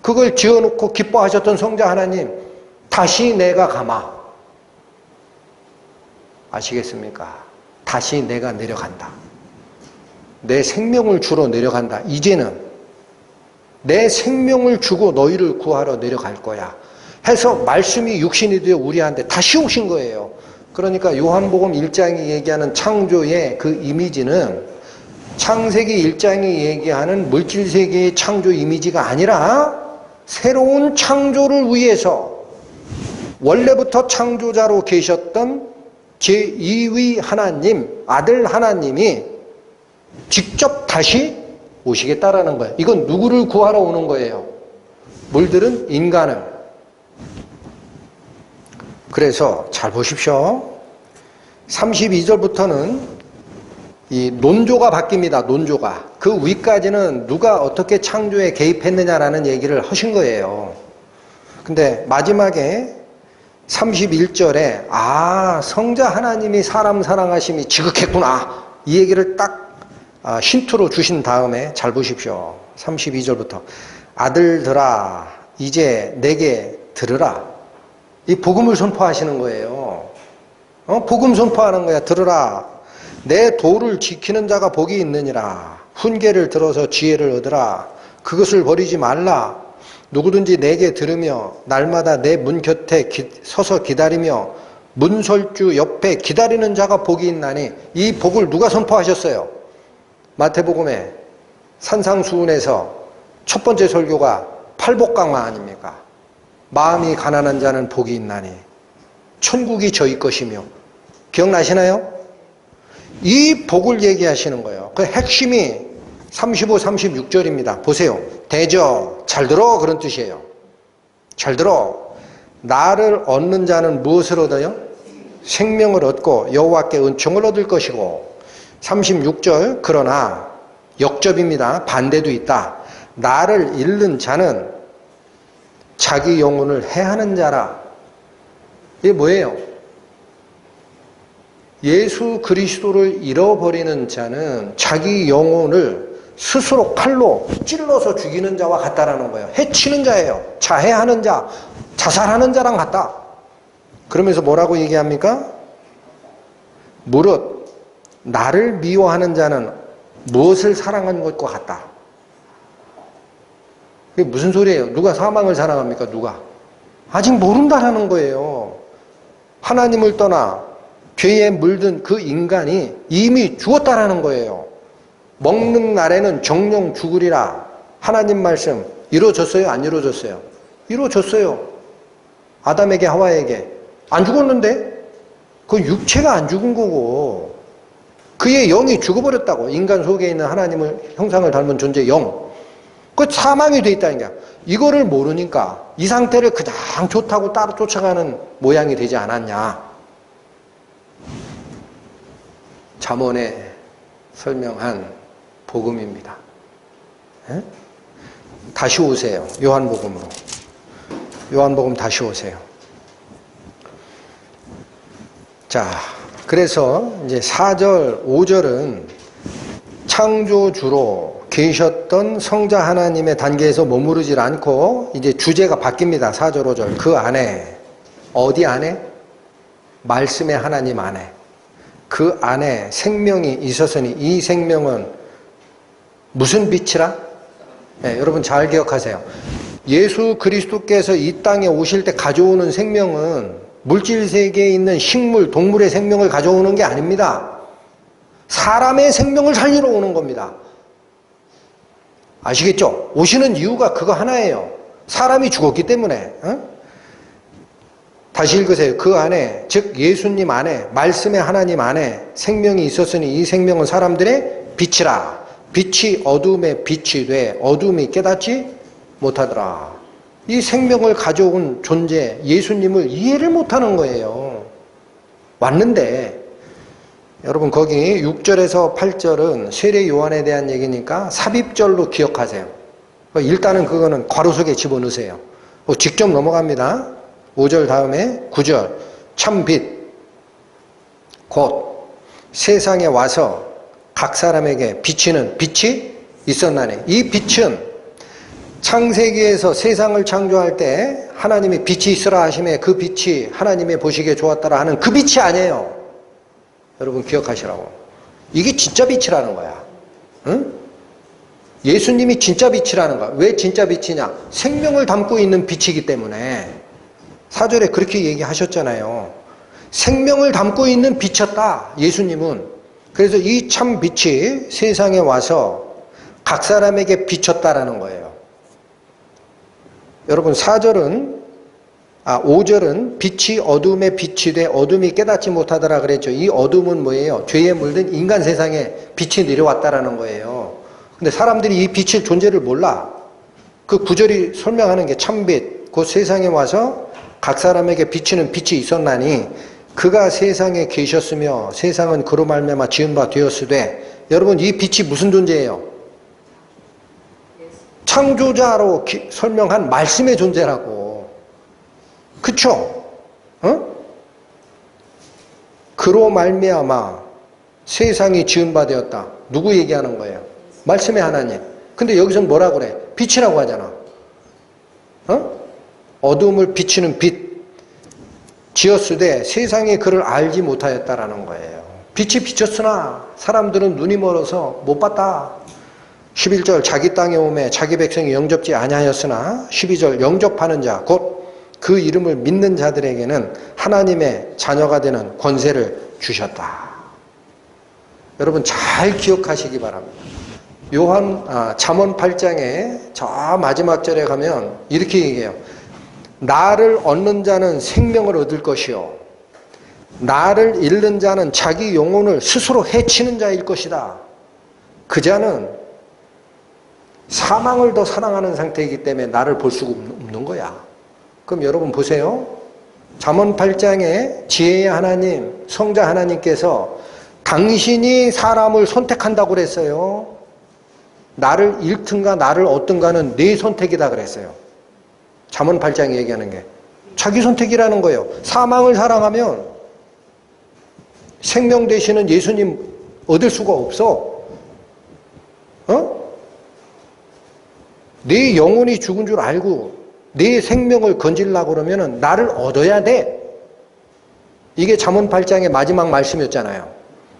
그걸 지어놓고 기뻐하셨던 성자 하나님, 다시 내가 가마. 아시겠습니까? 다시 내가 내려간다. 내 생명을 주러 내려간다. 이제는 내 생명을 주고 너희를 구하러 내려갈 거야 해서 말씀이 육신이 되어 우리한테 다시 오신 거예요. 그러니까 요한복음 1장이 얘기하는 창조의 그 이미지는 창세기 1장이 얘기하는 물질세계의 창조 이미지가 아니라 새로운 창조를 위해서 원래부터 창조자로 계셨던 제2위 하나님, 아들 하나님이 직접 다시 오시겠다라는 거예요. 이건 누구를 구하러 오는 거예요? 물들은 인간을. 그래서 잘 보십시오. 32절부터는 이 논조가 바뀝니다. 논조가. 그 위까지는 누가 어떻게 창조에 개입했느냐라는 얘기를 하신 거예요. 근데 마지막에 31절에 성자 하나님이 사람 사랑하심이 지극했구나. 이 얘기를 딱 힌트로 주신 다음에 잘 보십시오. 32절부터 아들들아 이제 내게 들으라. 이 복음을 선포하시는 거예요. 복음 선포하는 거야. 들으라. 내 도를 지키는 자가 복이 있느니라. 훈계를 들어서 지혜를 얻으라. 그것을 버리지 말라. 누구든지 내게 들으며 날마다 내 문 곁에 서서 기다리며 문설주 옆에 기다리는 자가 복이 있나니. 이 복을 누가 선포하셨어요? 마태복음에 산상수훈에서 첫 번째 설교가 팔복강마 아닙니까? 마음이 가난한 자는 복이 있나니 천국이 저희 것이며. 기억나시나요? 이 복을 얘기하시는 거예요. 그 핵심이 35, 36절입니다. 보세요. 대저, 잘 들어, 그런 뜻이에요. 잘 들어. 나를 얻는 자는 무엇을 얻어요? 생명을 얻고 여호와께 은총을 얻을 것이고. 36절, 그러나 역접입니다. 반대도 있다. 나를 잃는 자는 자기 영혼을 해하는 자라. 이게 뭐예요? 예수 그리스도를 잃어버리는 자는 자기 영혼을 스스로 칼로 찔러서 죽이는 자와 같다라는 거예요. 해치는 자예요. 자해하는 자, 자살하는 자랑 같다. 그러면서 뭐라고 얘기합니까? 무릇 나를 미워하는 자는 무엇을 사랑하는 것과 같다. 그게 무슨 소리예요? 누가 사망을 사랑합니까? 누가? 아직 모른다라는 거예요. 하나님을 떠나 죄에 물든 그 인간이 이미 죽었다라는 거예요. 먹는 날에는 정령 죽으리라. 하나님 말씀 이루어졌어요? 안 이루어졌어요? 이루어졌어요. 아담에게 하와에게. 안 죽었는데? 그 육체가 안 죽은 거고 그의 영이 죽어버렸다고. 인간 속에 있는 하나님을 형상을 닮은 존재 영. 그 사망이 돼 있다는 게. 이거를 모르니까 이 상태를 그냥 좋다고 따로 쫓아가는 모양이 되지 않았냐. 잠언에 설명한 복음입니다. 에? 다시 오세요. 요한복음으로. 요한복음 다시 오세요. 자, 그래서 이제 4절, 5절은 창조주로 계셨던 성자 하나님의 단계에서 머무르질 않고 이제 주제가 바뀝니다. 4절, 5절. 그 안에, 어디 안에? 말씀의 하나님 안에. 그 안에 생명이 있었으니 이 생명은 무슨 빛이라? 네, 여러분 잘 기억하세요. 예수 그리스도께서 이 땅에 오실 때 가져오는 생명은 물질 세계에 있는 식물, 동물의 생명을 가져오는 게 아닙니다. 사람의 생명을 살리러 오는 겁니다. 아시겠죠? 오시는 이유가 그거 하나예요. 사람이 죽었기 때문에. 다시 읽으세요. 그 안에, 즉 예수님 안에, 말씀의 하나님 안에 생명이 있었으니 이 생명은 사람들의 빛이라. 빛이 어둠의 빛이 돼 어둠이 깨닫지 못하더라. 이 생명을 가져온 존재 예수님을 이해를 못하는 거예요. 왔는데 여러분 거기 6절에서 8절은 세례 요한에 대한 얘기니까 삽입절로 기억하세요. 일단은 그거는 괄호 속에 집어넣으세요. 직접 넘어갑니다. 5절 다음에 9절 참빛 곧 세상에 와서 각 사람에게 비치는 빛이 있었나니. 이 빛은 창세기에서 세상을 창조할 때 하나님이 빛이 있으라 하심에 그 빛이 하나님의 보시기에 좋았더라 하는 그 빛이 아니에요. 여러분 기억하시라고. 이게 진짜 빛이라는 거야. 응? 예수님이 진짜 빛이라는 거야. 왜 진짜 빛이냐? 생명을 담고 있는 빛이기 때문에. 4절에 그렇게 얘기하셨잖아요. 생명을 담고 있는 빛이었다. 예수님은. 그래서 이 참 빛이 세상에 와서 각 사람에게 비쳤다라는 거예요. 여러분 5절은 빛이 어둠에 빛이 돼 어둠이 깨닫지 못하더라 그랬죠. 이 어둠은 뭐예요? 죄에 물든 인간 세상에 빛이 내려왔다라는 거예요. 근데 사람들이 이 빛의 존재를 몰라. 그 9절이 설명하는 게 참빛 곧 세상에 와서 각 사람에게 비치는 빛이 있었나니 그가 세상에 계셨으며 세상은 그로 말미암아 지은 바 되었으되. 여러분 이 빛이 무슨 존재예요? 창조자로 설명한 말씀의 존재라고. 그쵸? 그로 말미암아 세상이 지은 바 되었다. 누구 얘기하는 거예요? 말씀의 하나님. 근데 여기서는 뭐라 그래? 빛이라고 하잖아. 어둠을 비치는 빛 지었으되 세상이 그를 알지 못하였다라는 거예요. 빛이 비쳤으나 사람들은 눈이 멀어서 못 봤다. 11절 자기 땅에 오매 자기 백성이 영접지 아니하였으나 12절 영접하는 자 곧 그 이름을 믿는 자들에게는 하나님의 자녀가 되는 권세를 주셨다. 여러분 잘 기억하시기 바랍니다. 잠언 8장에 저 마지막 절에 가면 이렇게 얘기해요. 나를 얻는 자는 생명을 얻을 것이요 나를 잃는 자는 자기 영혼을 스스로 해치는 자일 것이다. 그 자는 사망을 더 사랑하는 상태이기 때문에 나를 볼 수가 없는 거야. 그럼 여러분 보세요. 잠언 8장에 지혜의 하나님, 성자 하나님께서 당신이 사람을 선택한다고 그랬어요. 나를 잃든가 나를 얻든가는 네 선택이다 그랬어요. 잠언 8장에 얘기하는 게 자기 선택이라는 거예요. 사망을 사랑하면 생명 되시는 예수님 얻을 수가 없어. 네 영혼이 죽은 줄 알고 네 생명을 건지려고 그러면 나를 얻어야 돼. 이게 잠언 8장의 마지막 말씀이었잖아요.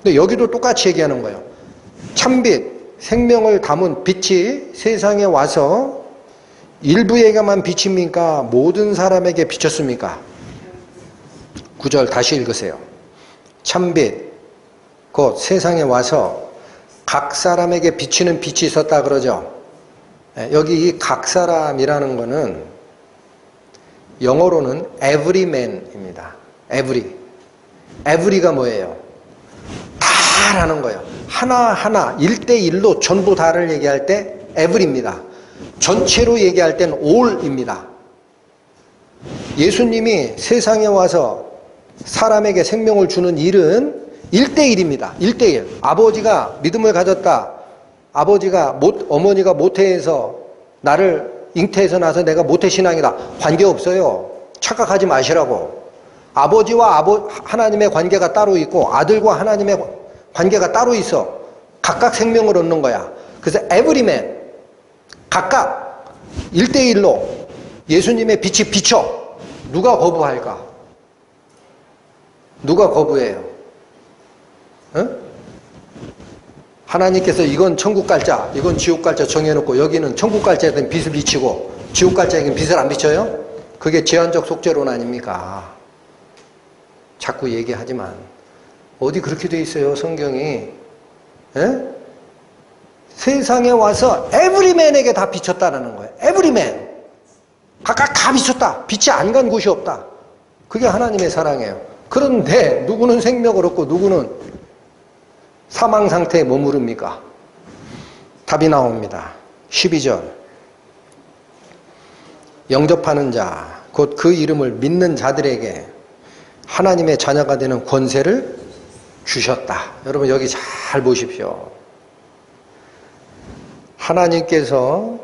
근데 여기도 똑같이 얘기하는 거예요. 참빛, 생명을 담은 빛이 세상에 와서 일부에게만 비칩니까? 모든 사람에게 비쳤습니까? 9절 다시 읽으세요. 참빛, 곧 세상에 와서 각 사람에게 비치는 빛이 있었다 그러죠. 여기 이 각 사람이라는 거는 영어로는 everyman입니다. every가 뭐예요? 다라는 거예요. 하나하나 1대1로 전부 다를 얘기할 때 every입니다. 전체로 얘기할 때는 all입니다. 예수님이 세상에 와서 사람에게 생명을 주는 일은 1대1입니다. 1대1. 아버지가 믿음을 가졌다. 어머니가 모태에서 나를 잉태해서 나서 내가 모태신앙이다. 관계없어요. 착각하지 마시라고. 아버지와 하나님의 관계가 따로 있고 아들과 하나님의 관계가 따로 있어. 각각 생명을 얻는 거야. 그래서 everyman 각각 1대1로 예수님의 빛이 비쳐. 누가 거부할까? 누가 거부해요? 하나님께서 이건 천국 갈 자, 이건 지옥 갈 자 정해놓고 여기는 천국 갈 자에는 빛을 비치고 지옥 갈 자에게는 빛을 안 비쳐요? 그게 제한적 속죄론 아닙니까? 자꾸 얘기하지만 어디 그렇게 돼 있어요 성경이? 세상에 와서 에브리맨에게 다 비쳤다라는 거예요. 에브리맨 각각 다 비쳤다. 빛이 안 간 곳이 없다. 그게 하나님의 사랑이에요. 그런데 누구는 생명을 얻고 누구는 사망 상태에 머무릅니까? 답이 나옵니다. 12절 영접하는 자, 곧 그 이름을 믿는 자들에게 하나님의 자녀가 되는 권세를 주셨다. 여러분 여기 잘 보십시오. 하나님께서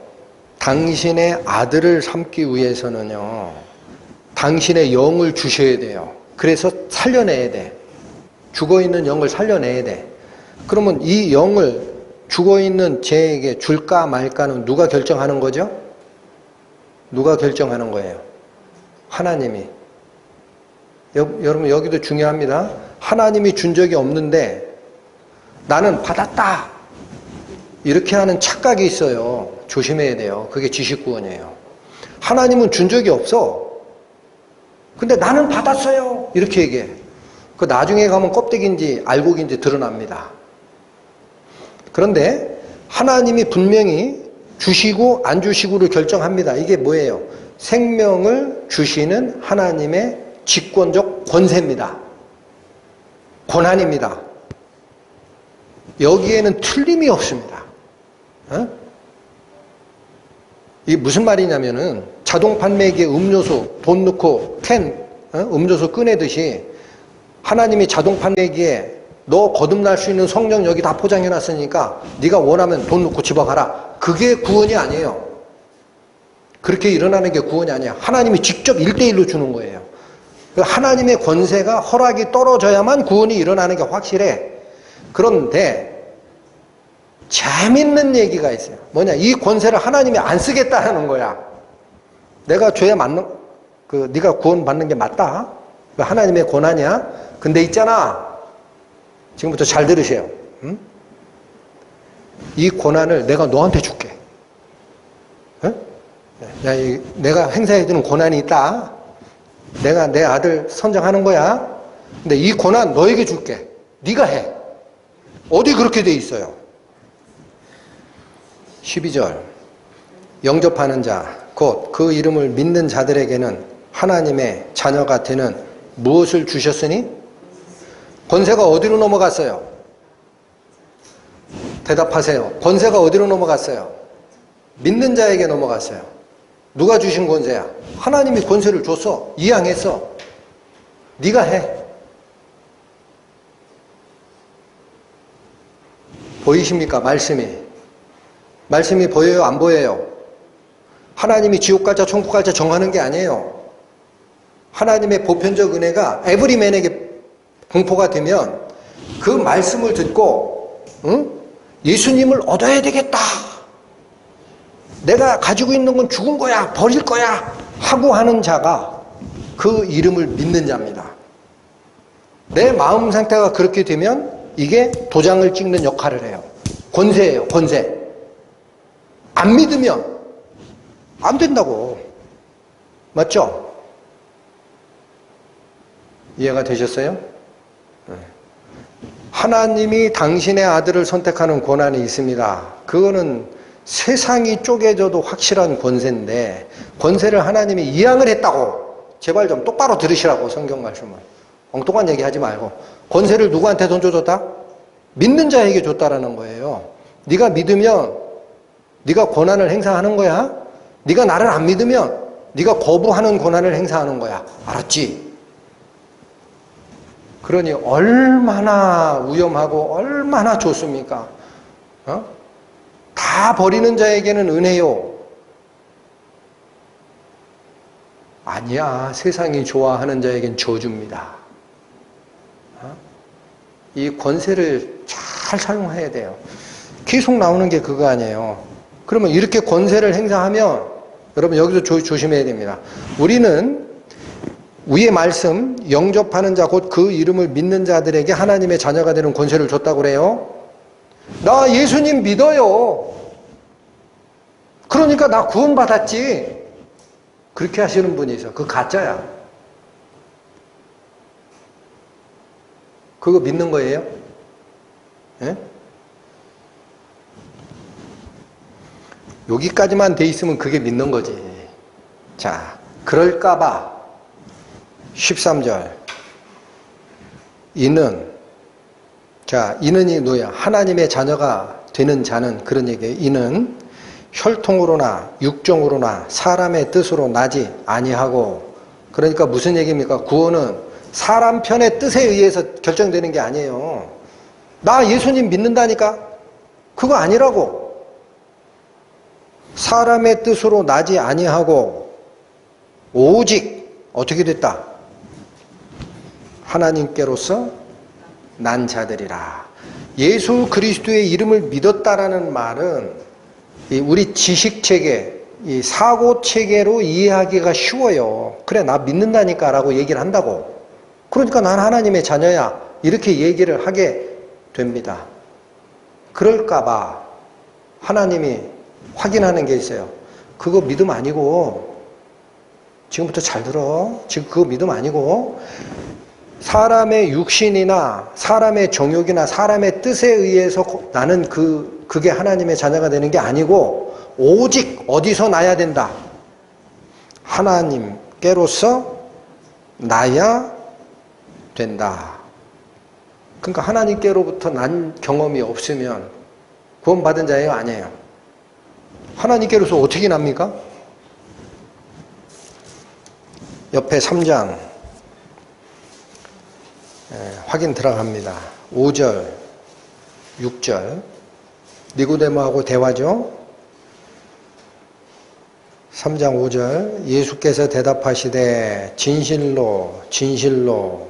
당신의 아들을 삼기 위해서는요, 당신의 영을 주셔야 돼요. 그래서 살려내야 돼. 죽어있는 영을 살려내야 돼. 그러면 이 영을 죽어있는 쟤에게 줄까 말까는 누가 결정하는 거죠? 누가 결정하는 거예요? 하나님이. 여러분 여기도 중요합니다. 하나님이 준 적이 없는데 나는 받았다 이렇게 하는 착각이 있어요. 조심해야 돼요. 그게 지식구원이에요. 하나님은 준 적이 없어. 근데 나는 받았어요 이렇게 얘기해. 그 나중에 가면 껍데기인지 알곡인지 드러납니다. 그런데 하나님이 분명히 주시고 안 주시고를 결정합니다. 이게 뭐예요? 생명을 주시는 하나님의 직권적 권세입니다. 권한입니다. 여기에는 틀림이 없습니다. 이게 무슨 말이냐면은 자동 판매기에 음료수 돈 넣고 음료수 꺼내듯이 하나님이 자동 판매기에 너 거듭날 수 있는 성령 여기 다 포장해 놨으니까 네가 원하면 돈 넣고 집어가라. 그게 구원이 아니에요. 그렇게 일어나는 게 구원이 아니야. 하나님이 직접 1대1로 주는 거예요. 하나님의 권세가 허락이 떨어져야만 구원이 일어나는 게 확실해. 그런데 재밌는 얘기가 있어요. 뭐냐? 이 권세를 하나님이 안 쓰겠다는 거야. 내가 죄에 맞는 네가 구원 받는 게 맞다. 하나님의 권한이야. 근데 있잖아. 지금부터 잘 들으세요. 응? 이 고난을 내가 너한테 줄게. 응? 야, 내가 행사해주는 고난이 있다. 내가 내 아들 선정하는 거야. 근데 이 고난 너에게 줄게. 네가 해. 어디 그렇게 돼 있어요? 12절. 영접하는 자, 곧 그 이름을 믿는 자들에게는 하나님의 자녀가 되는 무엇을 주셨으니? 권세가 어디로 넘어갔어요? 대답하세요. 권세가 어디로 넘어갔어요? 믿는 자에게 넘어갔어요. 누가 주신 권세야? 하나님이 권세를 줬어. 이양했어. 네가 해. 보이십니까? 말씀이 보여요? 안 보여요? 하나님이 지옥 갈자 천국 갈자 정하는 게 아니에요. 하나님의 보편적 은혜가 에브리맨에게 공포가 되면 그 말씀을 듣고 예수님을 얻어야 되겠다. 내가 가지고 있는 건 죽은 거야. 버릴 거야. 하고 하는 자가 그 이름을 믿는 자입니다. 내 마음 상태가 그렇게 되면 이게 도장을 찍는 역할을 해요. 권세예요. 권세. 안 믿으면 안 된다고. 맞죠? 이해가 되셨어요? 하나님이 당신의 아들을 선택하는 권한이 있습니다. 그거는 세상이 쪼개져도 확실한 권세인데 권세를 하나님이 이양을 했다고. 제발 좀 똑바로 들으시라고. 성경 말씀을 엉뚱한 얘기 하지 말고. 권세를 누구한테 던져줬다? 믿는 자에게 줬다라는 거예요. 네가 믿으면 네가 권한을 행사하는 거야. 네가 나를 안 믿으면 네가 거부하는 권한을 행사하는 거야. 알았지? 그러니 얼마나 위험하고 얼마나 좋습니까? 다 버리는 자에게는 은혜요. 아니야. 세상이 좋아하는 자에겐 저주입니다. 이 권세를 잘 사용해야 돼요. 계속 나오는 게 그거 아니에요. 그러면 이렇게 권세를 행사하면 여러분 여기서 조심해야 됩니다. 우리는 위의 말씀 영접하는 자 곧 그 이름을 믿는 자들에게 하나님의 자녀가 되는 권세를 줬다고 그래요. 나 예수님 믿어요. 그러니까 나 구원받았지. 그렇게 하시는 분이 있어. 그거 가짜야. 그거 믿는 거예요? 예? 여기까지만 돼 있으면 그게 믿는 거지. 자, 그럴까봐 13절 이는 이는이 누구야? 하나님의 자녀가 되는 자는 그런 얘기예요. 이는 혈통으로나 육정으로나 사람의 뜻으로 나지 아니하고. 그러니까 무슨 얘기입니까? 구원은 사람 편의 뜻에 의해서 결정되는 게 아니에요. 나 예수님 믿는다니까? 그거 아니라고. 사람의 뜻으로 나지 아니하고 오직 어떻게 됐다? 하나님께로서 난 자들이라. 예수 그리스도의 이름을 믿었다라는 말은 우리 지식체계, 이 사고체계로 이해하기가 쉬워요. 그래, 나 믿는다니까 라고 얘기를 한다고. 그러니까 난 하나님의 자녀야. 이렇게 얘기를 하게 됩니다. 그럴까봐 하나님이 확인하는 게 있어요. 그거 믿음 아니고, 지금부터 잘 들어. 지금 그거 믿음 아니고, 사람의 육신이나 사람의 정욕이나 사람의 뜻에 의해서 나는 그게 하나님의 자녀가 되는 게 아니고, 오직 어디서 나야 된다? 하나님께로서 나야 된다. 그러니까 하나님께로부터 난 경험이 없으면 구원받은 자예요? 아니에요? 하나님께로서 어떻게 납니까? 옆에 3장 확인 들어갑니다. 5절, 6절 니고데모하고 대화죠. 3장 5절 예수께서 대답하시되 진실로 진실로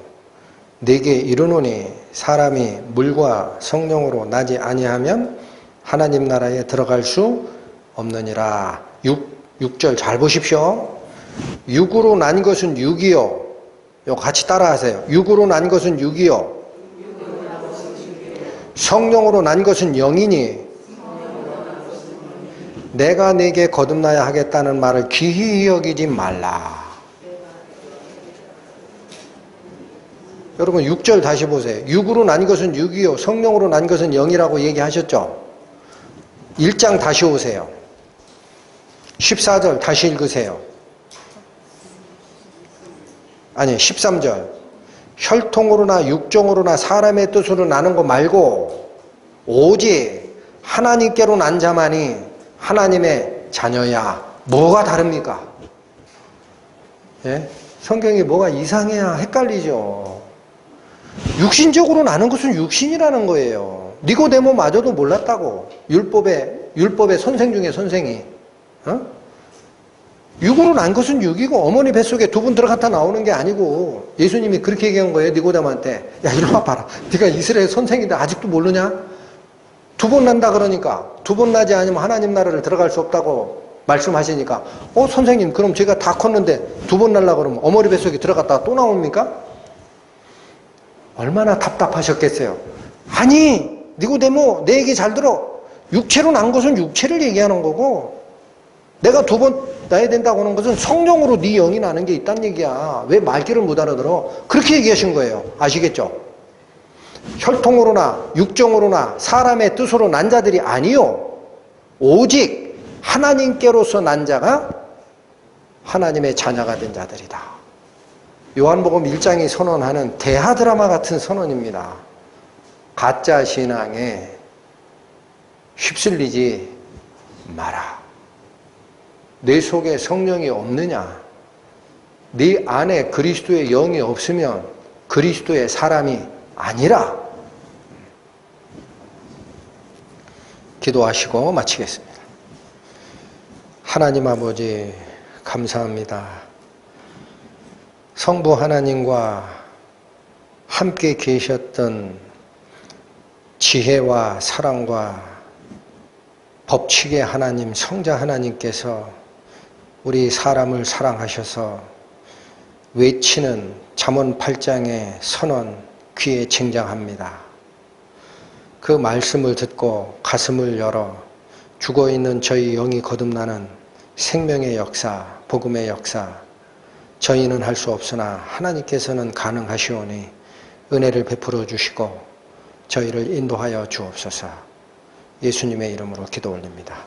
네게 이르노니 사람이 물과 성령으로 나지 아니하면 하나님 나라에 들어갈 수 없느니라. 6절 잘 보십시오. 육으로 난 것은 육이요. 요 같이 따라하세요. 육으로 난 것은 육이요. 성령으로 난 것은 영이니 내가 네게 거듭나야 하겠다는 말을 기히 여기지 말라. 여러분 6절 다시 보세요. 육으로 난 것은 육이요 성령으로 난 것은 영이라고 얘기하셨죠. 1장 다시 오세요. 14절 다시 읽으세요. 아니 13절. 혈통으로나 육종으로나 사람의 뜻으로 나는 거 말고 오직 하나님께로 난 자만이 하나님의 자녀야. 뭐가 다릅니까? 예? 성경이 뭐가 이상해야 헷갈리죠. 육신적으로 나는 것은 육신이라는 거예요. 니고데모마저도 몰랐다고. 율법의 선생 중에 선생이. 육으로 난 것은 육이고 어머니 뱃속에 두 번 들어갔다 나오는 게 아니고 예수님이 그렇게 얘기한 거예요. 니고데모한테. 야 이리 와봐라. 네가 이스라엘 선생인데 아직도 모르냐? 두 번 난다 그러니까 두 번 나지 않으면 하나님 나라를 들어갈 수 없다고 말씀하시니까 선생님 그럼 제가 다 컸는데 두 번 날라 그러면 어머니 뱃속에 들어갔다가 또 나옵니까? 얼마나 답답하셨겠어요. 아니 니고데모 내 얘기 잘 들어. 육체로 난 것은 육체를 얘기하는 거고 내가 두 번 나야 된다고 하는 것은 성령으로 네 영이 나는 게 있다는 얘기야. 왜 말귀를 못 알아들어? 그렇게 얘기하신 거예요. 아시겠죠? 혈통으로나 육정으로나 사람의 뜻으로 난 자들이 아니요 오직 하나님께로서 난 자가 하나님의 자녀가 된 자들이다. 요한복음 1장이 선언하는 대하 드라마 같은 선언입니다. 가짜 신앙에 휩쓸리지 마라. 내 속에 성령이 없느냐? 네 안에 그리스도의 영이 없으면 그리스도의 사람이 아니라. 기도하시고 마치겠습니다. 하나님 아버지 감사합니다. 성부 하나님과 함께 계셨던 지혜와 사랑과 법칙의 하나님, 성자 하나님께서 우리 사람을 사랑하셔서 외치는 잠언 8장의 선언 귀에 쟁장합니다. 그 말씀을 듣고 가슴을 열어 죽어있는 저희 영이 거듭나는 생명의 역사, 복음의 역사, 저희는 할 수 없으나 하나님께서는 가능하시오니 은혜를 베풀어 주시고 저희를 인도하여 주옵소서. 예수님의 이름으로 기도 올립니다.